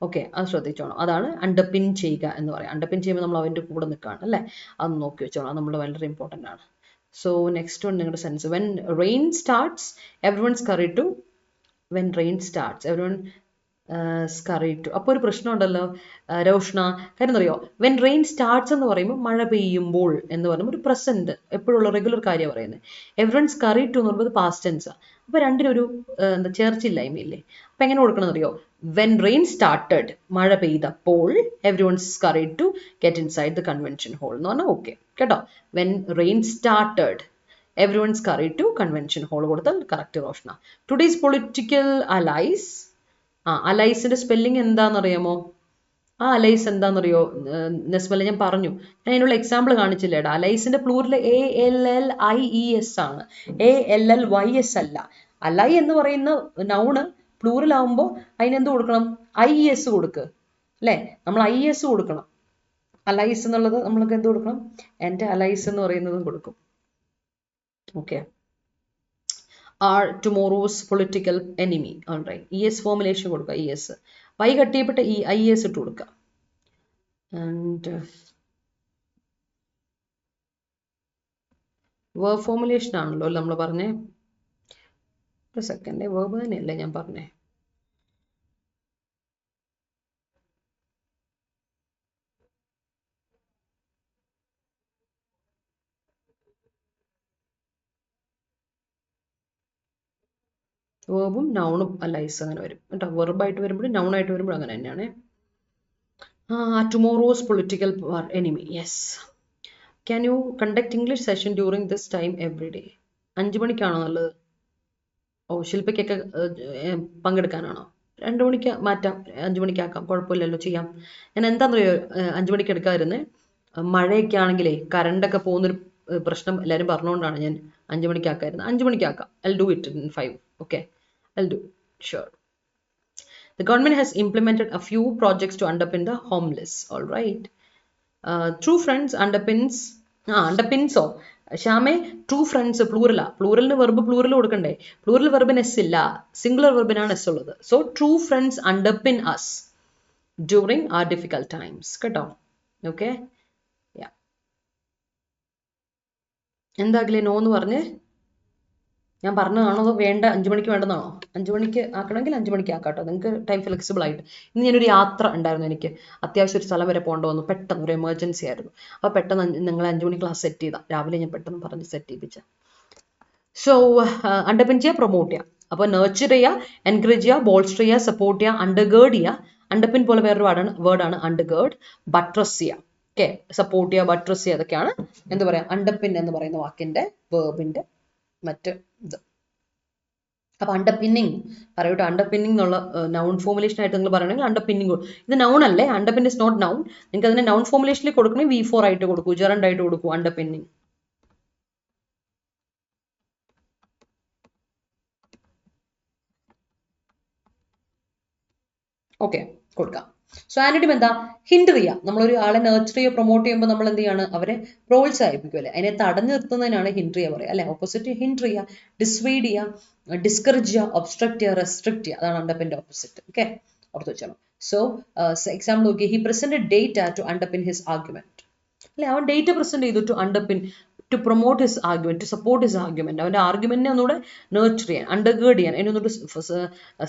ഓക്കെ, അത് ശ്രദ്ധിച്ചോണം. അതാണ് അണ്ടർപിൻ ചെയ്യുക എന്ന് പറയുക. അണ്ടർപിൻ ചെയ്യുമ്പോൾ നമ്മൾ അവൻ്റെ കൂടെ നിൽക്കുകയാണ് അല്ലേ? അത് നോക്കി വെച്ചോണം. അത് നമ്മൾ വളരെ ഇമ്പോർട്ടൻ്റ് ആണ്. സോ നെക്സ്റ്റ് വൺ നിങ്ങളുടെ sense. When rain starts everyone scurry to. When rain starts everyone scurry to. അപ്പോൾ ഒരു പ്രശ്നം ഉണ്ടല്ലോ രോഷ്ണ. കാര്യം അറിയോ? വെൻ റെയിൻ സ്റ്റാർട്ട്സ് എന്ന് പറയുമ്പോൾ മഴ പെയ്യുമ്പോൾ എന്ന് പറയുമ്പോൾ ഒരു പ്രസന്റ് എപ്പോഴുള്ള റെഗുലർ കാര്യമാണ് പറയുന്നത്. എവരിവൺ സ്കറി ടു എന്ന് പറയുമ്പോൾ പാസ്റ്റ് ടെൻസാണ്. അപ്പോൾ രണ്ടിനൊരു എന്താ ചേർച്ചില്ലായ്മയില്ലേ? അപ്പം എങ്ങനെ കൊടുക്കണം അറിയോ? വെൻ റെയിൻ സ്റ്റാർട്ടഡ്, മഴ പെയ്തപ്പോൾ, everyone scurried to get inside the convention hall എന്ന് പറഞ്ഞാൽ ഓക്കെ കേട്ടോ. When rain started everyone scurried to convention hall കൊടുത്താൽ correct Roshna. Today's political allies. അലൈസിന്റെ സ്പെല്ലിംഗ് എന്താണെന്നറിയാമോ? അലൈസ് എന്താണെന്നറിയോ നെസ്മല? ഞാൻ പറഞ്ഞു, ഞാൻ അതിനുള്ള എക്സാമ്പിൾ കാണിച്ചില്ലേടാ. അലൈസിന്റെ പ്ലൂറിൽ ALLIES ആണ്, ALLYS അല്ല. അലൈ എന്ന് പറയുന്ന നൗണ് പ്ലൂറൽ ആവുമ്പോൾ അതിനെന്ത് കൊടുക്കണം? IES കൊടുക്കുക അല്ലേ? നമ്മൾ IES കൊടുക്കണം. അലൈസ് എന്നുള്ളത് നമ്മൾക്ക് എന്ത് കൊടുക്കണം? എൻ്റെ അലൈസ് എന്ന് പറയുന്നതും കൊടുക്കും. Okay. Are tomorrow's political enemy. All right. ES formulation കൊടുക്കുക. ES Y കട്ടിയപ്പെട്ട IES ഇട്ട് കൊടുക്കുക. ആൻഡ് verb formulation ആണല്ലോ നമ്മൾ പറഞ്ഞേ. ഒരു സെക്കൻഡ്, verb തന്നെയല്ലേ ഞാൻ പറഞ്ഞേ? വേർബും നൗണും അലൈസ് അങ്ങനെ വരും കേട്ടോ. വെർബായിട്ട് വരുമ്പോഴും നൗണായിട്ട് വരുമ്പോഴും അങ്ങനെ തന്നെയാണ്. Tomorrow's political enemy. Yes. Can you conduct English session during this time every day? 5 മണിക്കാണോ നല്ലത്? ഓ, ശില്പയ്ക്കൊക്കെ പങ്കെടുക്കാനാണോ? 2 മണിക്ക് മാറ്റാം, 5 മണിക്കാക്കാം, കുഴപ്പമില്ലല്ലോ, ചെയ്യാം. ഞാൻ എന്താണെന്നറിയോ 5 മണിക്ക് എടുക്കാതിരുന്നേ, മഴയൊക്കെ ആണെങ്കിലേ കറണ്ടൊക്കെ പോകുന്നൊരു പ്രശ്നം എല്ലാവരും പറഞ്ഞുകൊണ്ടാണ് ഞാൻ 5 മണിക്കാക്കായിരുന്നത്. 5 മണിക്കാക്കാം. I'll do it in 5. Okay, I'll do. Sure. The government has implemented a few projects to underpin the homeless. All right. True friends underpins. Underpins. ശ്യാമേ, ട്രൂ ഫ്രണ്ട്സ് പ്ലൂറലാ. പ്ലൂറലിന് വെർബ് പ്ലൂറൽ കൊടുക്കണ്ടേ? പ്ലൂറൽ വെർബിന് എസ് ഇല്ല, singular വെർബിനാണ് S ഉള്ളത്. So true friends underpin us during our difficult times. കേട്ടോ? Okay. എന്താകില്ലേ നോ എന്ന് പറഞ്ഞ്? ഞാൻ പറഞ്ഞതാണോ അതോ വേണ്ട 5 മണിക്ക് വേണ്ടെന്നാണോ? 5 മണിക്ക് ആക്കണമെങ്കിൽ 5 മണിക്ക് ആക്കാട്ടോ, നിങ്ങൾക്ക് ടൈം ഫ്ലെക്സിബിൾ ആയിട്ട്. ഇന്ന് ഞാനൊരു യാത്ര ഉണ്ടായിരുന്നു, എനിക്ക് അത്യാവശ്യം ഒരു സ്ഥലം വരെ പോകേണ്ട വന്നു, പെട്ടെന്ന് ഒരു എമർജൻസി ആയിരുന്നു. അപ്പോൾ പെട്ടെന്ന് നിങ്ങൾ 5 മണി ക്ലാസ് സെറ്റ് ചെയ്താൽ രാവിലെ ഞാൻ പെട്ടെന്ന് പറഞ്ഞ് സെറ്റ് ചെയ്യിപ്പിച്ച. സോ അണ്ടർപിൻ ചെയ്യുക, പ്രൊമോട്ട് ചെയ്യുക. അപ്പോൾ നർച്ചർ ചെയ്യുക, എൻകറേജ് ചെയ്യുക, ബോൾസ്റ്റർ ചെയ്യുക, സപ്പോർട്ട് ചെയ്യുക, അണ്ടർഗേർഡ് ചെയ്യുക. അണ്ടർപിൻ പോലെ വേറൊരു വേർഡാണ് അണ്ടർഗേർഡ്. ബട്രസ് ചെയ്യുക. ഓക്കെ, സപ്പോർട്ട് ചെയ്യുക, ബട്രസ് ചെയ്യുക, അതൊക്കെയാണ് എന്താ പറയുക അണ്ടർപിൻ എന്ന് പറയുന്ന വാക്കിന്റെ വേർബിന്റെ മറ്റ് ഇത്. അപ്പൊ അണ്ടർപിന്നിങ് പറയൂട്ടോ. അണ്ടർപിന്നിങ് എന്നുള്ള നൗൺ ഫോർമുലേഷൻ ആയിട്ട് നിങ്ങൾ പറയണമെങ്കിൽ അണ്ടർപിന്നിങ്. ഇത് നൗൺ അല്ലേ, അണ്ടർപിൻ ഇസ് നോട്ട് നൗൺ. നിങ്ങൾക്ക് അതിനെ നൗൺ ഫോർമുലേഷനിൽ കൊടുക്കണമെങ്കിൽ V4 ആയിട്ട് കൊടുക്കൂ, ജെറണ്ട് ആയിട്ട് കൊടുക്കൂ, അണ്ടർപിന്നിങ്. ഓക്കെ, കൊടുക്കാം. സോ ആന്റണിം എന്താ? ഹിൻഡർ ചെയ്യുക. നമ്മളൊരു ആളെ നർച്ചർ ചെയ്യുക, പ്രൊമോട്ട് ചെയ്യുമ്പോൾ നമ്മൾ എന്ത് ചെയ്യാണ്? അവരെ പ്രോത്സാഹിപ്പിക്കും അല്ലെ, അതിനെ തടഞ്ഞു നിർത്തുന്നതിനാണ് ഹിൻഡർ ചെയ്യുക പറയുക അല്ലെ. ഓപ്പോസിറ്റ് ഹിൻഡർ ചെയ്യുക, ഡിസ്വൈഡ് ചെയ്യുക, ഡിസ്കറേജ് ചെയ്യുക, ഒബ്സ്ട്രക്ട് ചെയ്യുക, റെസ്ട്രിക്ട് ചെയ്യുക. അതാണ് അണ്ടർപിന്റെ ഓപ്പോസിറ്റ്. ഓക്കെ, ഓർത്ത് വെച്ചോളൂ. സോ എക്സാമ്പിൾ നോക്കി, he presented data to underpin his argument അല്ലെ. അവൻ ഡേറ്റ പ്രസന്റ് ചെയ്തു to underpin, to promote his argument, to support his argument. അവന്റെ ആർഗ്യുമെന്റിനെ ഒന്നുകൂടെ നേർച്ചർ ചെയ്യാൻ, അണ്ടർഗേർഡ് ചെയ്യാൻ, അതിനൊന്നുകൂടെ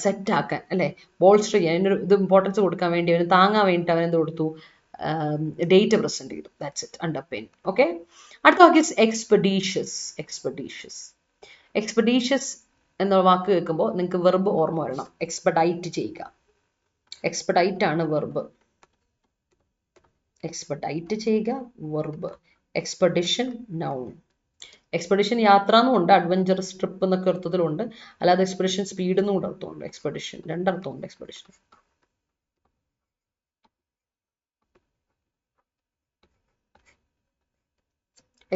സെറ്റ് ആക്കാൻ അല്ലെ, ബോൾസ്റ്റർ ചെയ്യാൻ, അതിനൊരു ഇത് ഇമ്പോർട്ടൻസ് കൊടുക്കാൻ വേണ്ടി, അവന് താങ്ങാൻ വേണ്ടിയിട്ട് അവൻ എന്ത് കൊടുത്തു? ഡേറ്റ പ്രസന്റ് ചെയ്തു. That's it, underpin. ഓക്കെ. അടുത്ത വാക്ക് ഈസ് എക്സ്പെഡീഷ്യസ്. എക്സ്പെഡീഷ്യസ്. എക്സ്പെഡീഷ്യസ് എന്ന വാക്ക് കേൾക്കുമ്പോൾ നിങ്ങൾക്ക് വെർബ് ഓർമ്മ വരണം. എക്സ്പെഡൈറ്റ് ചെയ്യുക. എക്സ്പെഡൈറ്റ് ആണ് വെർബ്. എക്സ്പെഡൈറ്റ് ചെയ്യുക വെർബ്. Expedition noun. എക്സ്പെഡിഷൻ യാത്ര എന്നുണ്ട്, അഡ്വഞ്ചറസ് ട്രിപ്പ് എന്നൊക്കെ അർത്ഥത്തിലുണ്ട്, അല്ലാതെ എക്സ്പെഡിഷൻ സ്പീഡ് എന്നും കൂടെ അർത്ഥമുണ്ട്. Expedition രണ്ടർത്ഥമുണ്ട് expedition.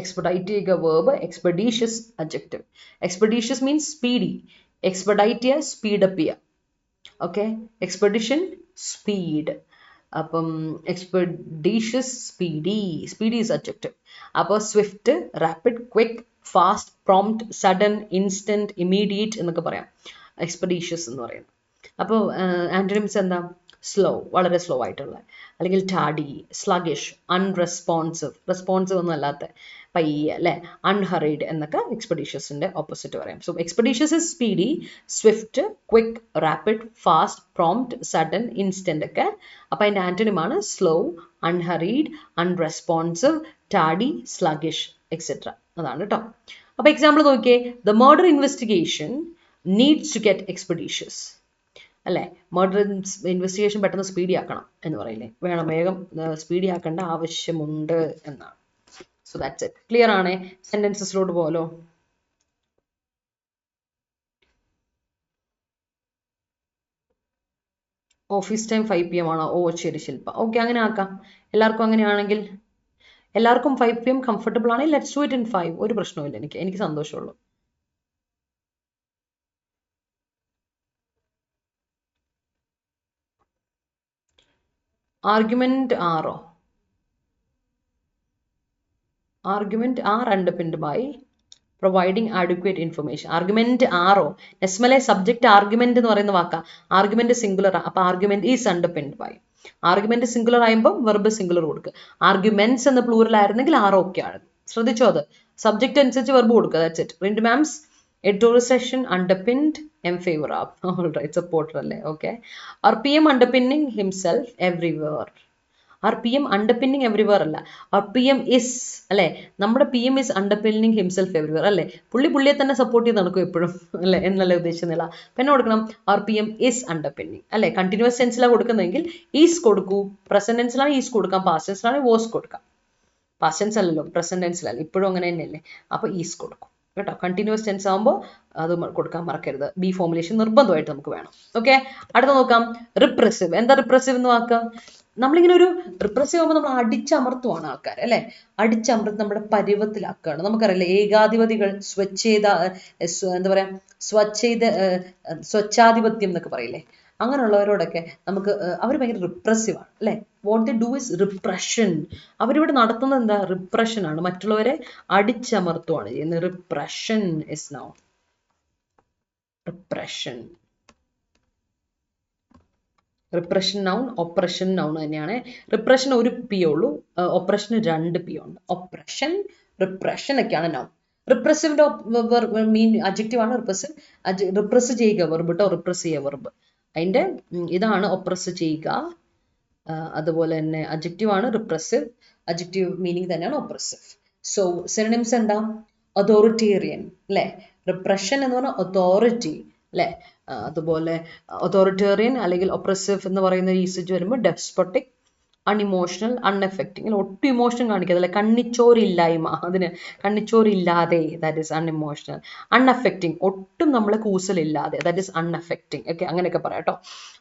എക്സ്പെഡൈറ്റ് ചെയ്യുക verb, expeditious adjective. Expeditious means speedy, expedite ചെയ്യുക സ്പീഡപ്പ് ചെയ്യുക. ഓക്കെ, എക്സ്പെഡിഷൻ സ്പീഡ്, അപ്പം expeditious speedy. Speedy is adjective. അപ്പോൾ swift, rapid, quick, fast, prompt, sudden, instant, immediate എന്നൊക്കെ പറയാം എക്സ്പെഡീഷ്യസ് എന്ന് പറയുന്നത്. അപ്പോൾ ആന്റണിംസ് എന്താ? സ്ലോ, വളരെ സ്ലോ ആയിട്ടുള്ള, അല്ലെങ്കിൽ ടാഡി, സ്ലഗിഷ്, അൺറെസ്പോൺസീവ്, റെസ്പോൺസീവ് ഒന്നും അല്ലാത്ത, പയ്യെ അല്ലെ, അൺഹറീഡ് എന്നൊക്കെ എക്സ്പെഡീഷ്യസിന്റെ ഓപ്പോസിറ്റ് പറയാം. So expeditious is speedy, swift, quick, rapid, fast, prompt, sudden, instant ഒക്കെ. അപ്പൊ അതിന്റെ ആന്റണിമാണ് സ്ലോ, അൺഹറീഡ്, അൺറെസ്പോൺസീവ്, ടാഡി, സ്ലഗിഷ് എക്സെട്ര. അതാണ് കേട്ടോ. അപ്പൊ എക്സാമ്പിൾ നോക്കിയേ, the murder investigation needs to get expeditious അല്ലെ. മർഡർ ഇൻവെസ്റ്റിഗേഷൻ പെട്ടെന്ന് സ്പീഡി ആക്കണം എന്ന് പറയില്ലേ, വേണം, വേഗം സ്പീഡി ആക്കേണ്ട ആവശ്യമുണ്ട് എന്നാണ്. So that's it. ക്ലിയർ ആണേ? സെന്റൻസസിലോട്ട് പോലോ. ഓഫീസ് ടൈം 5 PM ആണോ? ഓ ശരി ശില്പ. ഓക്കെ, അങ്ങനെ ആക്കാം. എല്ലാവർക്കും അങ്ങനെയാണെങ്കിൽ, എല്ലാവർക്കും 5 PM കംഫർട്ടബിൾ ആണെങ്കിൽ ലെറ്റ്സ് ഡു ഇറ്റ് ഇൻ 5. ഒരു പ്രശ്നവുമില്ല, എനിക്ക് സന്തോഷമുള്ളൂ. ആർഗ്യുമെന്റ് ആറോ? Argument are underpinned by providing advocate information. Argument ആറോ? നെസ്മലെ സബ്ജക്ട് ആർഗ്യുമെന്റ് എന്ന് പറയുന്ന വാക്കാ. ആർഗ്യുമെന്റ് സിംഗുലർ, അപ്പൊ argument is underpinned by. Argument singular ആയുമ്പോൾ വെർബ് സിംഗുലർ കൊടുക്കുക. ആർഗ്യുമെന്റ്സ് എന്ന് പ്ലൂറൽ ആയിരുന്നെങ്കിൽ ആർ ഓക്കെ ആണ്. ശ്രദ്ധിച്ചോ? അത് സബ്ജക്ട് അനുസരിച്ച് വെർബ് കൊടുക്കുക. That's it. റിൻഡ് മാംസ് editorial section underpinned in favor of. All right, supporter അല്ലേ. Okay. Or PM underpinning himself everywhere. R P M underpinning everywhere അല്ല, ആർ പി എം ഇസ് അല്ലെ, നമ്മുടെ P M is underpinning himself everywhere അല്ലെ, പുള്ളിയെ തന്നെ support ചെയ്ത് നടക്കും എപ്പോഴും അല്ലെ എന്നല്ല ഉദ്ദേശിക്കുന്നില്ല. പിന്നെ കൊടുക്കണം R P M is underpinning അല്ലെ, കണ്ടിന്യൂസ് ടെൻസിലാണ് കൊടുക്കുന്നതെങ്കിൽ ഈസ് കൊടുക്കൂ, പ്രസന്റ് ടെൻസിലാണ് ഈസ് കൊടുക്കാം, പാസ്റ്റ് ടെൻസിലാണ് വോസ് കൊടുക്കാം. പാസ്റ്റ് ടെൻസ് അല്ലല്ലോ, പ്രസന്റ് ടെൻസിലല്ല, ഇപ്പോഴും അങ്ങനെ തന്നെയല്ലേ, അപ്പൊ ഈസ് കൊടുക്കും കേട്ടോ. കണ്ടിന്യൂസ് ടെൻസ് ആകുമ്പോൾ അത് കൊടുക്കാൻ മറക്കരുത്. ബി ഫോർമുലേഷൻ നിർബന്ധമായിട്ട് നമുക്ക് വേണം. ഓക്കെ, അടുത്ത നോക്കാം റിപ്രസീവ്. എന്താ റിപ്രസീവ് എന്ന് വാക്ക്? നമ്മളിങ്ങനെ ഒരു റിപ്രസീവ് ആകുമ്പോൾ നമ്മൾ അടിച്ചമർത്തുവാണ് ആൾക്കാർ അല്ലെ, അടിച്ചമർത്ത് നമ്മുടെ പരുവത്തിലാക്കുകയാണ്. നമുക്കറിയില്ല ഏകാധിപതികൾ എന്താ പറയാ സ്വച്ഛാധിപത്യം എന്നൊക്കെ പറയില്ലേ, അങ്ങനെയുള്ളവരോടൊക്കെ നമുക്ക് അവർ ഭയങ്കര റിപ്രസീവ് ആണ് അല്ലെ. What they do is repression. അവരിവിടെ നടത്തുന്നത് എന്താ? റിപ്രഷൻ ആണ്, മറ്റുള്ളവരെ അടിച്ചമർത്തുവാണ് ചെയ്യുന്നത്. Repression is now repression. Repression noun, oppression noun തന്നെയാണ്. റിപ്രഷൻ ഒരു പി ഉള്ളൂ, ഒപ്രഷന് 2 പി ഉണ്ട്. ഒപ്രഷൻ, റിപ്രഷൻ ഒക്കെയാണ് നൗൺ. റിപ്രസീവിന്റെ മീൻ അഡ്ജക്റ്റീവ് ആണ് റിപ്രസീവ്. റിപ്രസ് ചെയ്യുക വെർബ് കേട്ടോ, റിപ്രസ് ചെയ്യുക വെർബ്. അതിന്റെ ഇതാണ് ഒപ്രസ് ചെയ്യുക. അതുപോലെ തന്നെ അഡ്ജക്റ്റീവ് ആണ് റിപ്രസീവ്, അഡ്ജക്റ്റീവ് മീനിങ് തന്നെയാണ് ഒപ്രസീവ്. സോ സിനോണിംസ് എന്താ? അതോറിറ്റേറിയൻ അല്ലെ, റിപ്രഷൻ എന്ന് പറഞ്ഞാൽ അതോറിറ്റി അല്ലെ, അതുപോലെ അതോറിറ്റേറിയൻ അല്ലെങ്കിൽ ഒപ്രസീവ് എന്ന് പറയുന്ന യൂസേജ് വരുമ്പോൾ ഡെസ്പോട്ടിക്, അൺഇമോഷണൽ, അൺഎഫക്റ്റിംഗ്, ഒട്ടും ഇമോഷൻ കാണിക്കാതെ അല്ലെ, കണ്ണിച്ചോരില്ലായ്മ, അതിന് കണ്ണിച്ചോരില്ലാതെ, ദാറ്റ് ഈസ് അൺഇമോഷണൽ. അൺഅഫക്റ്റിംഗ്, ഒട്ടും നമ്മളെ കൂസലില്ലാതെ, ദാറ്റ് ഈസ് അൺഅഫക്റ്റിംഗ്. ഓക്കെ, അങ്ങനെയൊക്കെ പറയാം കേട്ടോ.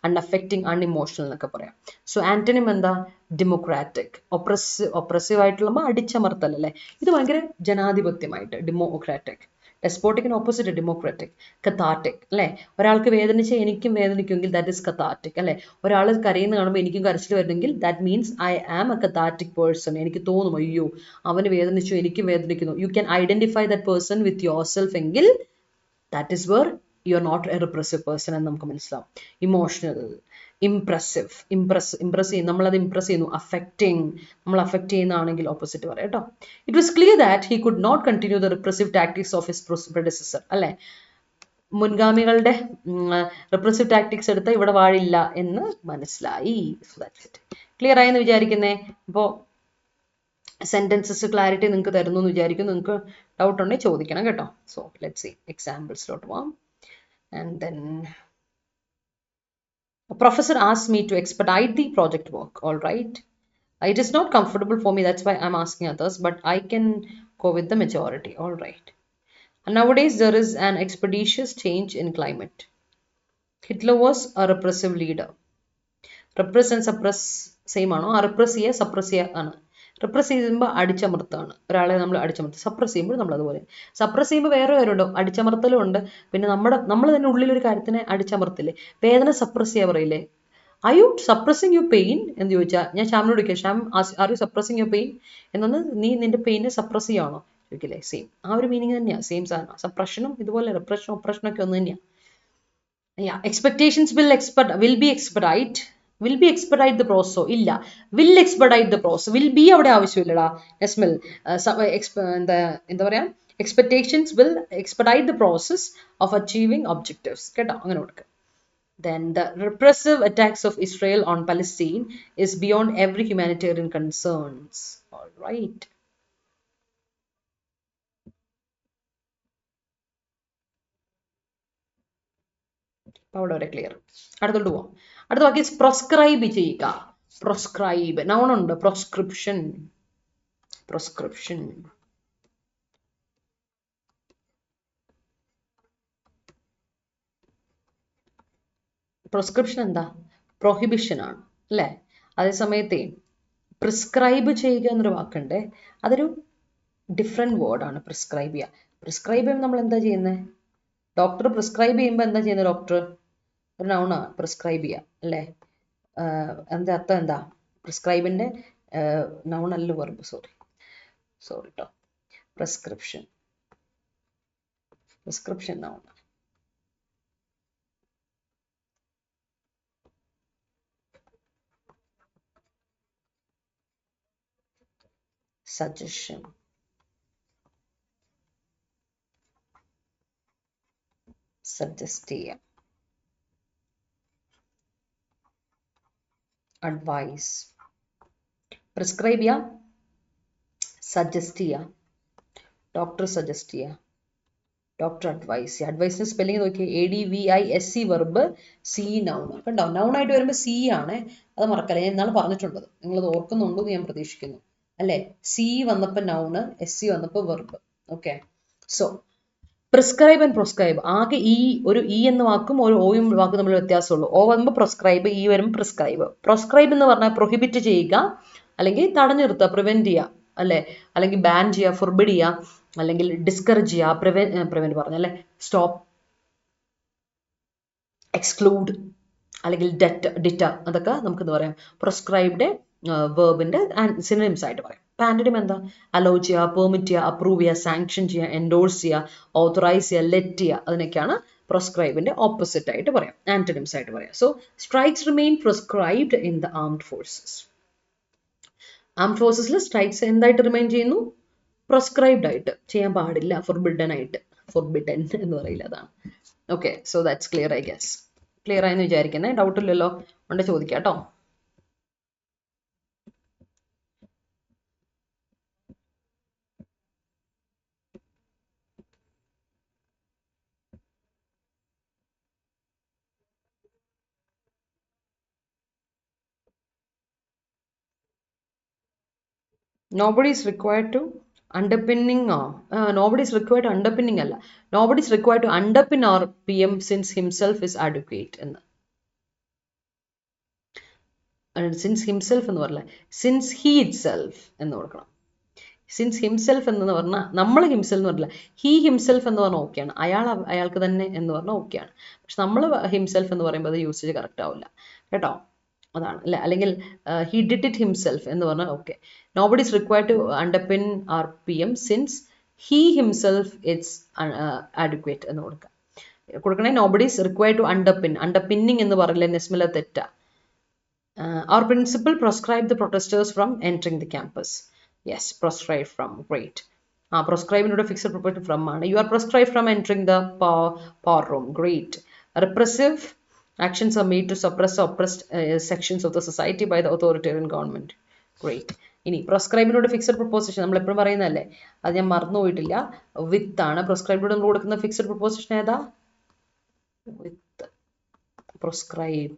അൺഅഫക്റ്റിംഗ്, അൺഇമോഷണൽ എന്നൊക്കെ പറയാം. സോ ആന്റണിം എന്താ? ഡെമോക്രാറ്റിക്. ഒപ്രസീവ് ആയിട്ടുള്ള അടിച്ചമർത്തൽ അല്ലേ, ഇത് ഭയങ്കര ജനാധിപത്യമായിട്ട് ഡെമോക്രാറ്റിക്. ഡെസ്പോട്ടിക്കിന് ഓപ്പോസിറ്റ് ഡെമോക്രാറ്റിക്. കഥാർട്ടിക് അല്ലെ, ഒരാൾക്ക് വേദനിച്ച് എനിക്കും വേദനിക്കുമെങ്കിൽ ദാറ്റ് ഇസ് കഥാർട്ടിക് അല്ലെ. ഒരാൾ കരയുന്ന കാണുമ്പോൾ എനിക്കും കരച്ചിൽ വരുന്നെങ്കിൽ that means I am a cathartic person. എനിക്ക് തോന്നും അയ്യോ അവന് വേദനിച്ചു എനിക്കും വേദനിക്കുന്നു. You can identify that person with yourself എങ്കിൽ that is where you are not a repressive person എന്ന് നമുക്ക് മനസ്സിലാവും. ഇമോഷണൽ, ഇംപ്രസീവ്, ഇംപ്രസ് ചെയ്യും, നമ്മളത് ഇംപ്രസ് ചെയ്യുന്നു. അഫക്റ്റിംഗ്, നമ്മൾ അഫക്റ്റ് ചെയ്യുന്നതാണെങ്കിൽ ഓപ്പോസിറ്റ് പറയാം കേട്ടോ. It was clear that he could not continue the repressive tactics of his predecessor അല്ലെ, മുൻഗാമികളുടെ റിപ്രസീവ് ടാക്ടിക്സ് എടുത്ത ഇവിടെ വാഴില്ല എന്ന് മനസ്സിലായി. ക്ലിയർ ആയെന്ന് വിചാരിക്കുന്നേ. അപ്പോൾ സെന്റൻസസ് ക്ലാരിറ്റി നിങ്ങൾക്ക് തരുന്നു എന്ന് വിചാരിക്കുന്നു. നിങ്ങൾക്ക് ഡൗട്ട് ഉണ്ടെങ്കിൽ ചോദിക്കണം കേട്ടോ. സോ ലെറ്റ്സ് സീ എക്സാമ്പിൾസിലോട്ട് പോവാം. And then a professor asked me to expedite the project work. All right, it is not comfortable for me, that's why I'm asking others, but I can go with the majority. All right, and nowadays there is an expeditious change in climate. Hitler was a repressive leader. Repress and suppress same ആണോ? repress ചെയ്യുക suppress ചെയ്യുക ആണ്. Repress ചെയ്യുമ്പോൾ അടിച്ചമർത്താണ് ഒരാളെ, നമ്മൾ അടിച്ചമർത്തും. Suppress ചെയ്യുമ്പോൾ നമ്മൾ അതുപോലെ. സപ്രസ് ചെയ്യുമ്പോൾ വേറെ കാര്യമുണ്ടോ? അടിച്ചമർത്തലും ഉണ്ട്. പിന്നെ നമ്മൾ തന്നെ ഉള്ളിലൊരു കാര്യത്തിനെ അടിച്ചമർത്തില്ലേ, വേദന സപ്രസ് ചെയ്യാൻ പറയില്ലേ. Are you suppressing your pain എന്ന് ചോദിച്ചാൽ ഞാൻ ശ്യാമിനോട് ചോദിക്കാം, Shyam are you suppressing your pain എന്നൊന്ന്, നീ നിന്റെ പെയിനെ സപ്രസ് ചെയ്യുകയാണോ ചോദിക്കില്ലേ. സെയിം ആ ഒരു മീനിങ് തന്നെയാണ്, സെയിം സാധനം. സപ്രഷനും ഇതുപോലെ റിപ്രഷനും ഒപ്രഷനും ഒക്കെ ഒന്ന് തന്നെയാണ്. Expectations will be expedite. Will be expedite the process. ഇല്ല, will expedite the process. will be അവിടെ ആവശ്യമില്ലടാ നെസ്മൽ. എന്താ പറയാ, expectations will expedite the process of achieving objectives കേട്ടോ, അങ്ങനെ കൊടുക്കുക. Then the repressive attacks of Israel on Palestine is beyond every humanitarian concerns. All right. അവിടെ വരെ clear. അടുത്തോട്ട് പോവാം. അടുത്ത വാക്ക് പ്രോസ്ക്രൈബ് ചെയ്യുക. പ്രോസ്ക്രൈബ് നൗൺ ഉണ്ട്. പ്രോസ്ക്രിപ്ഷൻ, പ്രോസ്ക്രിപ്ഷൻ. പ്രോസ്ക്രിപ്ഷൻ എന്താ? പ്രൊഹിബിഷൻ ആണ് അല്ലേ. അതേസമയത്തെ പ്രിസ്ക്രൈബ് ചെയ്യുക എന്നൊരു വാക്കുണ്ട്, അതൊരു ഡിഫറെൻറ്റ് വേർഡാണ്. പ്രിസ്ക്രൈബ് ചെയ്യുക. പ്രിസ്ക്രൈബ് ചെയ്യുമ്പോൾ നമ്മൾ എന്താ ചെയ്യുന്നത്? ഡോക്ടർ പ്രിസ്ക്രൈബ് ചെയ്യുമ്പോൾ എന്താ ചെയ്യുന്നത്? ഡോക്ടർ ഒരു നൗണാണ്, പ്രിസ്ക്രൈബ് ചെയ്യുക അല്ലേ. എന്താ അർത്ഥം എന്താ? പ്രിസ്ക്രൈബിൻ്റെ നൗൺ അല്ല, വെർബ്. സോറി കേട്ടോ. Prescription, prescription noun. Suggestion, suggest ചെയ്യാം. അഡ്വൈസ്, പ്രിസ്ക്രൈബ് ചെയ്യുക, സജസ്റ്റ് ചെയ്യുക, ഡോക്ടർ സജസ്റ്റ് ചെയ്യുക, ഡോക്ടർ അഡ്വൈസ് ചെയ്യുക. അഡ്വൈസിന് സ്പെല്ലിംഗ് നോക്കി, ADVISE വെർബ്, സി നൗൺ. കണ്ടോ, നൗൺ ആയിട്ട് വരുമ്പോൾ സി ആണ്, അത് മറക്കല്ല. ഞാൻ ഇന്നാൾ പറഞ്ഞിട്ടുള്ളത്, നിങ്ങളത് ഓർക്കുന്നുണ്ടോ എന്ന് ഞാൻ പ്രതീക്ഷിക്കുന്നു അല്ലേ. സി വന്നപ്പോൾ നൗണ്, SC വന്നപ്പോൾ verb. Okay, so prescribe and proscribe, ആകെ ഒരു ഇ എന്ന വാക്കും ഒരു ഓയും വാക്കും തമ്മിൽ വ്യത്യാസമുള്ളൂ. ഓ വരുമ്പോൾ പ്രൊസ്ക്രൈബ്, ഇ വരുമ്പോൾ പ്രിസ്ക്രൈബ്. പ്രൊസ്ക്രൈബ് എന്ന് പറഞ്ഞാൽ പ്രൊഹിബിറ്റ് ചെയ്യുക, അല്ലെങ്കിൽ തടഞ്ഞു നിർത്തുക, പ്രിവെന്റ് ചെയ്യുക അല്ലെ, അല്ലെങ്കിൽ ബാൻ ചെയ്യുക, ഫോർബിഡ് ചെയ്യുക, അല്ലെങ്കിൽ ഡിസ്കറേജ് ചെയ്യുക, പ്രിവെന്റ് പറഞ്ഞല്ലേ, സ്റ്റോപ്പ്, എക്സ്ക്ലൂഡ്, അല്ലെങ്കിൽ ഡിറ്റർ, അതൊക്കെ നമുക്ക് എന്താ പറയാം, പ്രിസ്ക്രൈബ്ഡ് വേർബിന്റെ സിനോണിംസ് ആയിട്ട് പറയാം. ആന്റണിം എന്താ, അലോ ചെയ്യുക, പെർമിറ്റ് ചെയ്യുക, അപ്രൂവ് ചെയ്യുക, സാങ്ഷൻ ചെയ്യുക, എൻഡോഴ്സ് ചെയ്യുക, ഓത്തറൈസ് ചെയ്യുക, ലെറ്റ് ചെയ്യുക, അതിനൊക്കെയാണ് പ്രിസ്ക്രൈബിന്റെ ഓപ്പോസിറ്റ് ആയിട്ട് പറയാം, ആന്റണിംസ് ആയിട്ട് പറയാം. So strikes remain prescribed in the armed forces. Armed ഫോഴ്സസിൽ സ്ട്രൈക്സ് എന്തായിട്ട് റിമെയിൻ ചെയ്യുന്നു, പ്രിസ്ക്രൈബ്ഡ് ആയിട്ട്, ചെയ്യാൻ പാടില്ല, ഫോർബിഡൻ ആയിട്ട്, ഫോർബിഡൻ എന്ന് പറയില്ല, അതാണ്. Okay, so that's clear I guess. Clear ആയെന്ന് വിചാരിക്കുന്നത്, ഡൗട്ട് ഇല്ലല്ലോ, ഉണ്ട് ചോദിക്കാം കേട്ടോ. Nobody is required to underpinning, nobody is required to underpinning അല്ല, nobody is required to underpin our PM since himself is adequate എന്ന്. സിൻസ് ഹിംസെൽഫ് എന്ന് പറഞ്ഞാൽ സിൻസ് ഹി ഇറ്റ്സെൽഫ് എന്ന് കൊടുക്കണം. സിൻസ് ഹിംസെൽഫ് എന്ന് പറഞ്ഞാൽ നമ്മൾ ഹിംസെൽഫ് എന്ന് പറഞ്ഞില്ല, ഹി ഹിംസെൽഫ് എന്ന് പറഞ്ഞാൽ ഓക്കെയാണ്, അയാൾക്ക് തന്നെ എന്ന് പറഞ്ഞാൽ ഓക്കെയാണ്. പക്ഷെ നമ്മൾ ഹിംസെൽഫ് എന്ന് പറയുമ്പോൾ അത് യൂസേജ് കറക്റ്റ് ആവില്ല കേട്ടോ, അതാണ് അല്ലെ. അല്ലെങ്കിൽ ഹി ഡിഡ് ഇറ്റ് ഹിംസെൽഫ് എന്ന് പറഞ്ഞാൽ okay. Nobody is required to underpin our PM since he himself it's advocate എന്ന് കൊടുക്കണേ. Nobody is required to underpin, underpinning എന്ന് പറയില്ല, നെസ്മില തെറ്റ. Our principal proscribed the protesters from entering the campus. Yes, proscribed from, great. Proscribe in fixed property from ആണ്. You are proscribed from entering the power room. Great. Repressive actions are made to suppress oppressed sections of the society by the authoritarian government. Great. ഇനി പ്രോസ്ക്രൈബിനോട് fixed proposition നമ്മൾ എപ്പോഴും പറയുന്നതല്ലേ, അത് ഞാൻ മറന്നുപോയിട്ടില്ല, വിത്ത് ആണ്. പ്രോസ്ക്രൈബിനോട് നമ്മൾ കൊടുക്കുന്ന fixed proposition ഏതാ, വിത്ത്. പ്രോസ്ക്രൈബ്,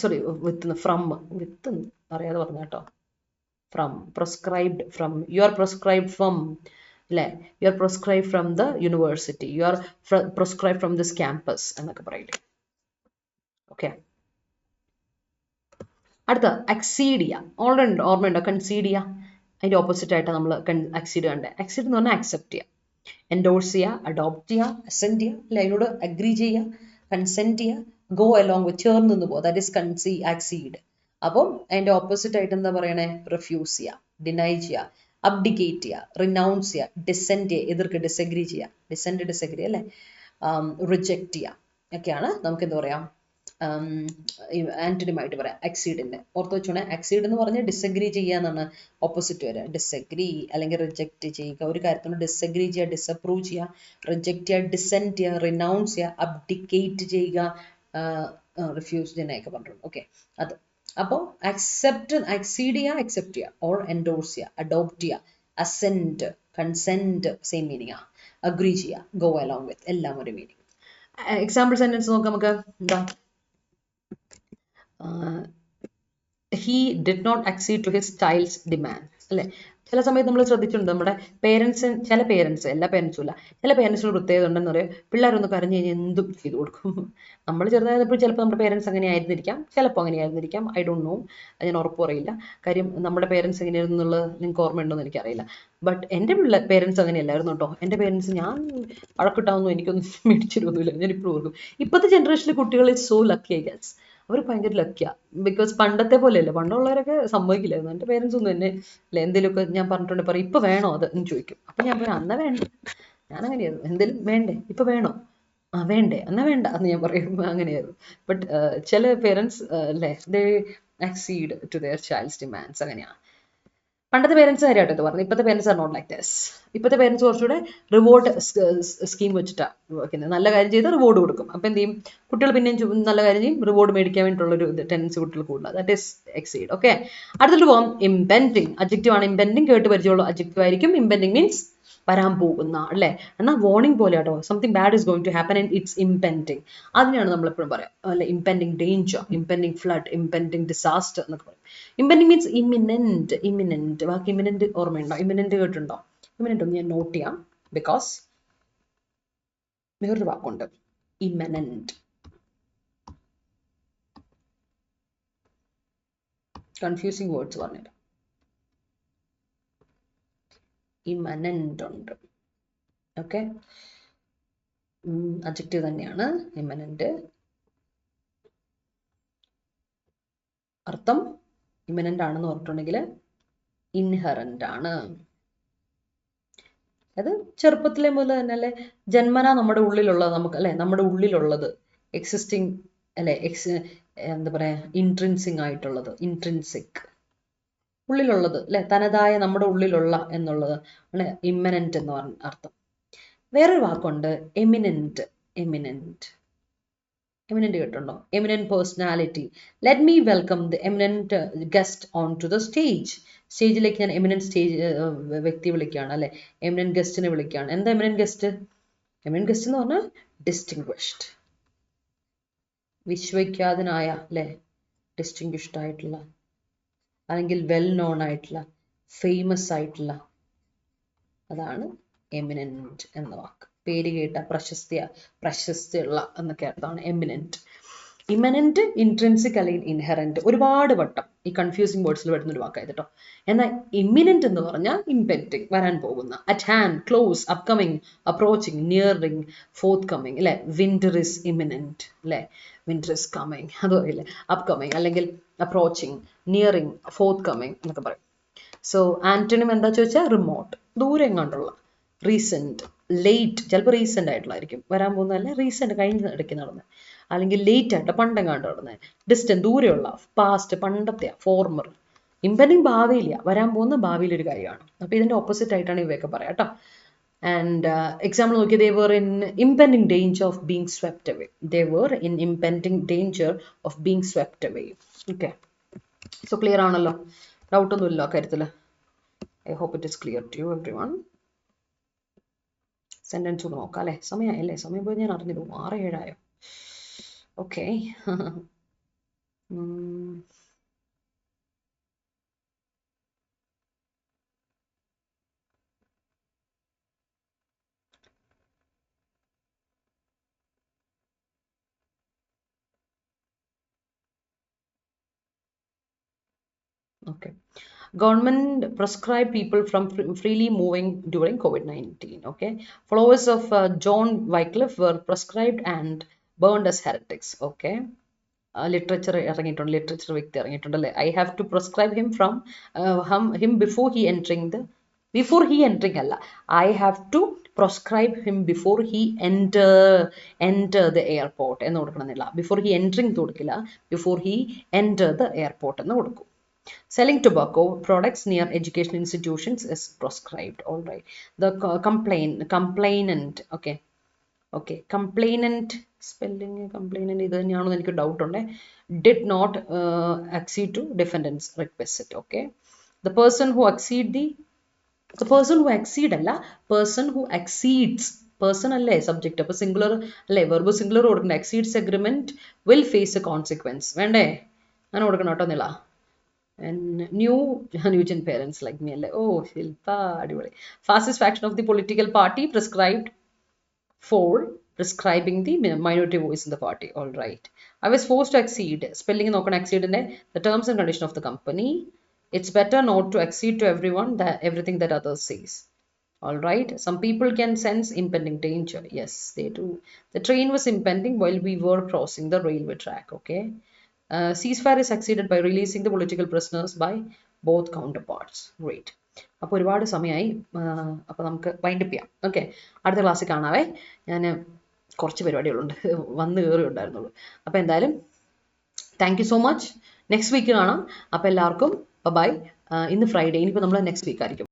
സോറി വിത്ത്, ഫ്രം, വിത്ത് അറിയാതെ പറഞ്ഞ കേട്ടോ, from, proscribed from, you are proscribed from അല്ലേ, you are proscribed from the university, you are proscribed from this campus എന്നൊക്കെ പറയില്ലേ. ഓക്കെ, അടുത്ത അക്സീഡിയ. ഓൾറെഡി ഓർമ്മയുണ്ടോ, കൺസീഡിയ, അതിൻ്റെ ഓപ്പോസിറ്റ് ആയിട്ട് നമ്മൾ അക്സീഡ് കണ്ടേ. അക്സീഡ് എന്ന് പറഞ്ഞാൽ അക്സെപ്റ്റ് ചെയ്യുക, എൻഡോഴ്സ് ചെയ്യുക, അഡോപ്റ്റ് ചെയ്യുക, അസെൻറ്റ് ചെയ്യുക അല്ലെ, അതിനോട് അഗ്രി ചെയ്യുക, കൺസെൻറ്റ് ചെയ്യുക, ഗോ അലോങ് വിത്ത്, ചേർന്ന് നിന്ന് പോകുക, ദാറ്റ് ഈസ് അക്സീഡ്. അപ്പം അതിൻ്റെ ഓപ്പോസിറ്റ് ആയിട്ട് എന്താ പറയണേ, റിഫ്യൂസ് ചെയ്യുക, ഡിനൈ ചെയ്യുക, അബ്ഡിക്കേറ്റ് ചെയ്യുക, റിനൗൺസ് ചെയ്യുക, ഡിസെൻറ്റ് ചെയ്യുക, എതിർക്ക്, ഡിസഗ്രി ചെയ്യുക, ഡിസഗ്രി അല്ലേ, റിജക്റ്റ് ചെയ്യുക, ഒക്കെയാണ് നമുക്ക് എന്താ പറയാം, ആന്റണിമായിട്ട് പറയാം അക്സീഡിന്റെ. ഓർത്ത് വെച്ചോണേ, അക്സീഡ് എന്ന് പറഞ്ഞാൽ ഡിസഗ്രി ചെയ്യുക എന്നാണ് ഓപ്പോസിറ്റ് വരിക. ഡിസഗ്രി അല്ലെങ്കിൽ റിജക്റ്റ് ചെയ്യുക, ഒരു കാര്യത്തിനോട് ഡിസഗ്രി ചെയ്യുക, ഡിസപ്രൂവ് ചെയ്യുക, റിജക്റ്റ് ചെയ്യുക, ഡിസെൻറ്റ് ചെയ്യുക, റിനൗൺസ് ചെയ്യുക, അബ്ഡിക്കേറ്റ് ചെയ്യുക, റിഫ്യൂസ് ചെയ്യുന്നതൊക്കെ പറഞ്ഞിട്ടുണ്ട്. ഓക്കെ, അത് അപ്പോൾ അക്സീഡ് ചെയ്യുക, അക്സെപ്റ്റ് ചെയ്യുക, ഓർ എൻഡോഴ്സ് ചെയ്യുക, അഡോപ്റ്റ് ചെയ്യുക, അസെൻറ്റ്, കൺസെൻറ്റ് സെയിം മീനിങ് ആണ്, അഗ്രി ചെയ്യുക, ഗോ അലോങ് വിത്ത്, എല്ലാം ഒരു മീനിങ്. എക്സാമ്പിൾ സെന്റൻസ് നോക്കാം നമുക്ക്. എന്താ, he did not accede to his child's demands അല്ലെ. ചില സമയത്ത് നമ്മൾ ശ്രദ്ധിച്ചിട്ടുണ്ട്, നമ്മുടെ പേരൻസ്, ചില പേരൻസ്, എല്ലാ പേരൻസും ഇല്ല, ചില പേരൻസിന് പ്രത്യേകത ഉണ്ടെന്ന് പറയാം, പിള്ളേരൊന്ന് കരഞ്ഞു കഴിഞ്ഞാൽ എന്തും ചെയ്തു കൊടുക്കും. നമ്മൾ ചെറുതായപ്പോൾ ചിലപ്പോൾ നമ്മുടെ പേരൻസ് അങ്ങനെ ആയിരുന്നിരിക്കാം, ചിലപ്പോൾ അങ്ങനെ ആയിരുന്നിരിക്കാം, ഐ ഡോണ്ട് നോ, അത് ഞാൻ ഉറപ്പ് പറയില്ല. കാര്യം നമ്മുടെ പേരൻസ് എങ്ങനെയായിരുന്നു എന്നുള്ളത് നിങ്ങൾക്ക് ഓർമ്മയുണ്ടോ എന്ന് എനിക്കറിയില്ല. ബട്ട് എൻ്റെ പേരൻസ് അങ്ങനെയല്ലായിരുന്നു കേട്ടോ. എൻ്റെ പേരൻസ് ഞാൻ വഴക്കിട്ടാവുന്നു എനിക്കൊന്നും മേടിച്ചിരുന്നില്ല, ഞാൻ ഇപ്പോഴും ഓർക്കും. ഇപ്പോഴത്തെ ജനറേഷനിലെ കുട്ടികൾ is so lucky I guess, അവർ ഭയങ്കര ലക്കിയാ. ബിക്കോസ് പണ്ടത്തെ പോലെയല്ല, പണ്ടുള്ളവരൊക്കെ സമ്മതിക്കില്ലായിരുന്നു. എൻ്റെ പേരൻസ് ഒന്നും എന്നെ അല്ലെ എന്തെങ്കിലുമൊക്കെ ഞാൻ പറഞ്ഞിട്ടുണ്ട് പറയും, ഇപ്പം വേണോ അത് എന്ന് ചോദിക്കും. അപ്പം ഞാൻ പറയും അന്നാ വേണ്ട, ഞാനങ്ങനെയായിരുന്നു, എന്തെങ്കിലും വേണ്ടേ ഇപ്പം വേണോ, വേണ്ടേ എന്നാ വേണ്ട എന്ന് ഞാൻ പറയും, അങ്ങനെയായിരുന്നു. ബട്ട് ചില പേരൻസ് അല്ലേ, ദേ accede to their child's demands, അങ്ങനെയാണ്. പണ്ടത്തെ പേരൻസ് കാര്യമായിട്ട് ഇത് പറഞ്ഞു. ഇപ്പോഴത്തെ parents are not like this. ഇപ്പോഴത്തെ പേരൻസ് കുറച്ചുകൂടെ റിവാർഡ് സ്കീം വെച്ചിട്ടാണ് വെക്കുന്നത്. നല്ല കാര്യം ചെയ്ത് റിവാർഡ് കൊടുക്കും. അപ്പം എന്ത് ചെയ്യും, കുട്ടികൾ പിന്നെയും നല്ല കാര്യം ചെയ്യും, റിവാർഡ് മേടിക്കാൻ വേണ്ടിയിട്ടുള്ളൊരു ടെൻഡൻസി കുട്ടികൾ കൂടുതൽ. That is exceed. ഓക്കെ, അടുത്തിട്ട് പോകാം. ഇംപെൻഡിങ് അഡ്ജക്റ്റീവ് ആണ്. ഇംപെൻഡിങ് കേട്ട് പരിചയമുള്ള അഡ്ജക്റ്റീവ് ആയിരിക്കും. ഇംപെൻഡിങ് മീൻസ് വരാൻ പോകുന്ന, അല്ലേ? എന്നാൽ വാർണിംഗ് പോലെ കേട്ടോ, something bad is going to happen and it's impending. അതിനെയാണ് നമ്മൾ എപ്പോഴും പറയാം, അല്ലെ, impending danger, impending flood, impending disaster എന്നൊക്കെ പറയും. Impending means imminent. ഇമിനന്റ് വാക്ക് ഇമിനന്റ് ഓർമ്മയുണ്ടോ? ഇമിനന്റ് കേട്ടിട്ടുണ്ടോ? ഇമിനന്റ് ഒന്ന് ഞാൻ നോട്ട് ചെയ്യാം, ബിക്കോസ് വേറൊരു വാക്കുണ്ട് ഇമനന്റ്. കൺഫ്യൂസിങ് വേർഡ്സ് പറഞ്ഞിട്ട് ഇമനന്റ് ഉണ്ട്. ഓക്കെ, അഡ്ജക്റ്റീവ് തന്നെയാണ് ഇമനന്റ്. അർത്ഥം ഇമനന്റ് ആണെന്ന് പറഞ്ഞിട്ടുണ്ടെങ്കിൽ ഇൻഹറന്റ് ആണ്. അത് ചെറുപ്പത്തിലെ മുതൽ തന്നെ, അല്ലെ, ജന്മനാ നമ്മുടെ ഉള്ളിലുള്ളത് നമുക്ക്, അല്ലെ, നമ്മുടെ ഉള്ളിലുള്ളത് എക്സിസ്റ്റിംഗ്, അല്ലെ, എന്താ പറയാ, ഇൻട്രിൻസിക് ആയിട്ടുള്ളത്, ഇൻട്രിൻസിക് ഉള്ളിലുള്ളത്, അല്ലെ, തനതായ നമ്മുടെ ഉള്ളിലുള്ള എന്നുള്ളത് ആണ് ഇമ്മനന്റ് എന്ന് പറഞ്ഞ അർത്ഥം. വേറൊരു വാക്കുണ്ട് എമിനന്റ്. എമിനന്റ് എമിനന്റ് കേട്ടുണ്ടോ? Eminent personality. Let me welcome the eminent guest on to the stage. സ്റ്റേജിലേക്ക് ഞാൻ എമിനന്റ് വ്യക്തി വിളിക്കുകയാണ്, അല്ലെ, എമിനന്റ് ഗസ്റ്റിനെ വിളിക്കുകയാണ്. എന്താ എമിനന്റ് ഗസ്റ്റ്? എമിനന്റ് ഗസ്റ്റ് എന്ന് പറഞ്ഞാൽ ഡിസ്റ്റിങ്വിഷ്ഡ്, വിശ്വവിഖ്യാതനായ, അല്ലെ, ഡിസ്റ്റിങ്വിഷ്ഡ് ആയിട്ടുള്ള, അല്ലെങ്കിൽ വെൽ നോൺ ആയിട്ടുള്ള, ഫേമസ് ആയിട്ടുള്ള, അതാണ് എമിനന്റ് എന്ന വാക്ക്. പേര് കേട്ട, പ്രശസ്തിയുള്ള എന്നൊക്കെ അർത്ഥമാണ് എമിനന്റ്. ഇമനന്റ്, ഇൻട്രിൻസിക് അല്ലെങ്കിൽ ഇൻഹെറന്റ് ഒരുപാട് വട്ടം ഈ കൺഫ്യൂസിംഗ് വേർഡ്സിൽ വരുന്ന ഒരു വാക്കായത് കേട്ടോ. എന്നാൽ ഇമ്മിനന്റ് എന്ന് പറഞ്ഞാൽ ഇംപെൻഡിങ്, വരാൻ പോകുന്ന, at hand, close, upcoming, approaching, nearing, fourth coming, അല്ലെ, വിന്റർ ഇസ് ഇമിനന്റ്, അല്ലെ, വിന്റർ ഇസ് കമ്മിങ്, അതുപോലെ അപ്കമിങ് അല്ലെങ്കിൽ അപ്രോച്ചിങ്, നിയറിങ്, ഫോർത്ത് കമ്മിങ് എന്നൊക്കെ പറയും. സോ ആന്റണിം എന്താ ചോദിച്ചാൽ റിമോട്ട്, ദൂരെ എങ്ങാണ്ടുള്ള. റീസെന്റ്, ലേറ്റ്, ചിലപ്പോൾ റീസെന്റ് ആയിട്ടുള്ളതായിരിക്കും വരാൻ പോകുന്നതല്ല, റീസെന്റ് കഴിഞ്ഞ ഇടയ്ക്ക് നടന്നത്, അല്ലെങ്കിൽ ലേറ്റ് ആയിട്ട് പണ്ടെങ്ങാണ്ട് നടന്നത്. ഡിസ്റ്റന്റ് ദൂരെയുള്ള, പാസ്റ്റ് പണ്ടത്തെ, ഫോർമർ. ഇംപെൻഡിങ് ഭാവിയില്ല, വരാൻ പോകുന്ന ഭാവിയിലൊരു കാര്യമാണ്. അപ്പൊ ഇതിന്റെ ഓപ്പോസിറ്റ് ആയിട്ടാണ് ഇവയൊക്കെ പറയാം കേട്ടോ. ആൻഡ് എക്സാമ്പിൾ നോക്കിയാൽ they were in impending danger of being swept away. They were in impending danger of being swept away. Okay, so clear ആണല്ലോ, ഡൗട്ട് ഒന്നുമില്ല കാര്യത്തിൽ. I hope it is clear to you everyone. Sentence ഒന്ന് നോക്കാം, അല്ലെ, സമയമായല്ലേ, സമയം പോയി ഞാൻ അറിഞ്ഞില്ല, 6-7 okay. Okay, government prescribed people from freely moving during COVID-19. Okay, followers of John Wycliffe were prescribed and burned as heretics. Okay, literature ഇറങ്ങിയിട്ടുണ്ട്, literature വ്യക്തി ഇറങ്ങിയിട്ടുണ്ട്, അല്ലേ. I have to prescribe him from him before he entering അല്ല, I have to prescribe him before he enter the airport എന്ന് കൊടുക്കണമെന്നില്ല. before he entering കൊടുക്കില്ല, before he enter the airport എന്ന് കൊടുക്കും. Selling tobacco products near education institutions is proscribed. All right. The complainant. Okay. Complainant spelling complainant ഇത് തന്നെയാണോ എനിക്ക് doubt ഉണ്ട്. Did not accede to defendant's requisite. Okay. The person who exceed അല്ല, person who exceeds. person അല്ലേ subject, അപ്പൊ singular അല്ലേ, verb singular കൊടുക്കണ്ട. exceeds agreement will face a consequence. വേണ്ടേ? അങ്ങനെ കൊടുക്കണം കേട്ടോ നില. And Newgen parents like me, oh Shilpa adivali. Fastest faction of the political party prescribed for prescribing the minority voice in the party. All right, I was forced to accede. Spelling no accede in the terms and condition of the company. It's better not to accede to everything that others says. All right, some people can sense impending danger. Yes, they do. The train was impending while we were crossing the railway track. Okay. Ceasefire is succeeded by releasing the political prisoners by both counterparts. Great. അപ്പോൾ ഒരുപാട് സമയമായി, അപ്പോൾ നമുക്ക് wind up ചെയ്യാം. Okay, അടുത്ത ക്ലാസ്സിൽ കാണാവേ. ഞാൻ കുറച്ച് പരിപാടികളുണ്ട്, വന്ന് കയറി ഉണ്ടായിരുന്നുള്ളൂ. അപ്പോൾ എന്തായാലും thank you so much. Next week കാണാം. അപ്പോൾ എല്ലാവർക്കും ബൈ. ഇന്ന് ഫ്രൈഡേ, ഇനിയിപ്പോൾ നമ്മൾ നെക്സ്റ്റ് വീക്ക് ആയിരിക്കും.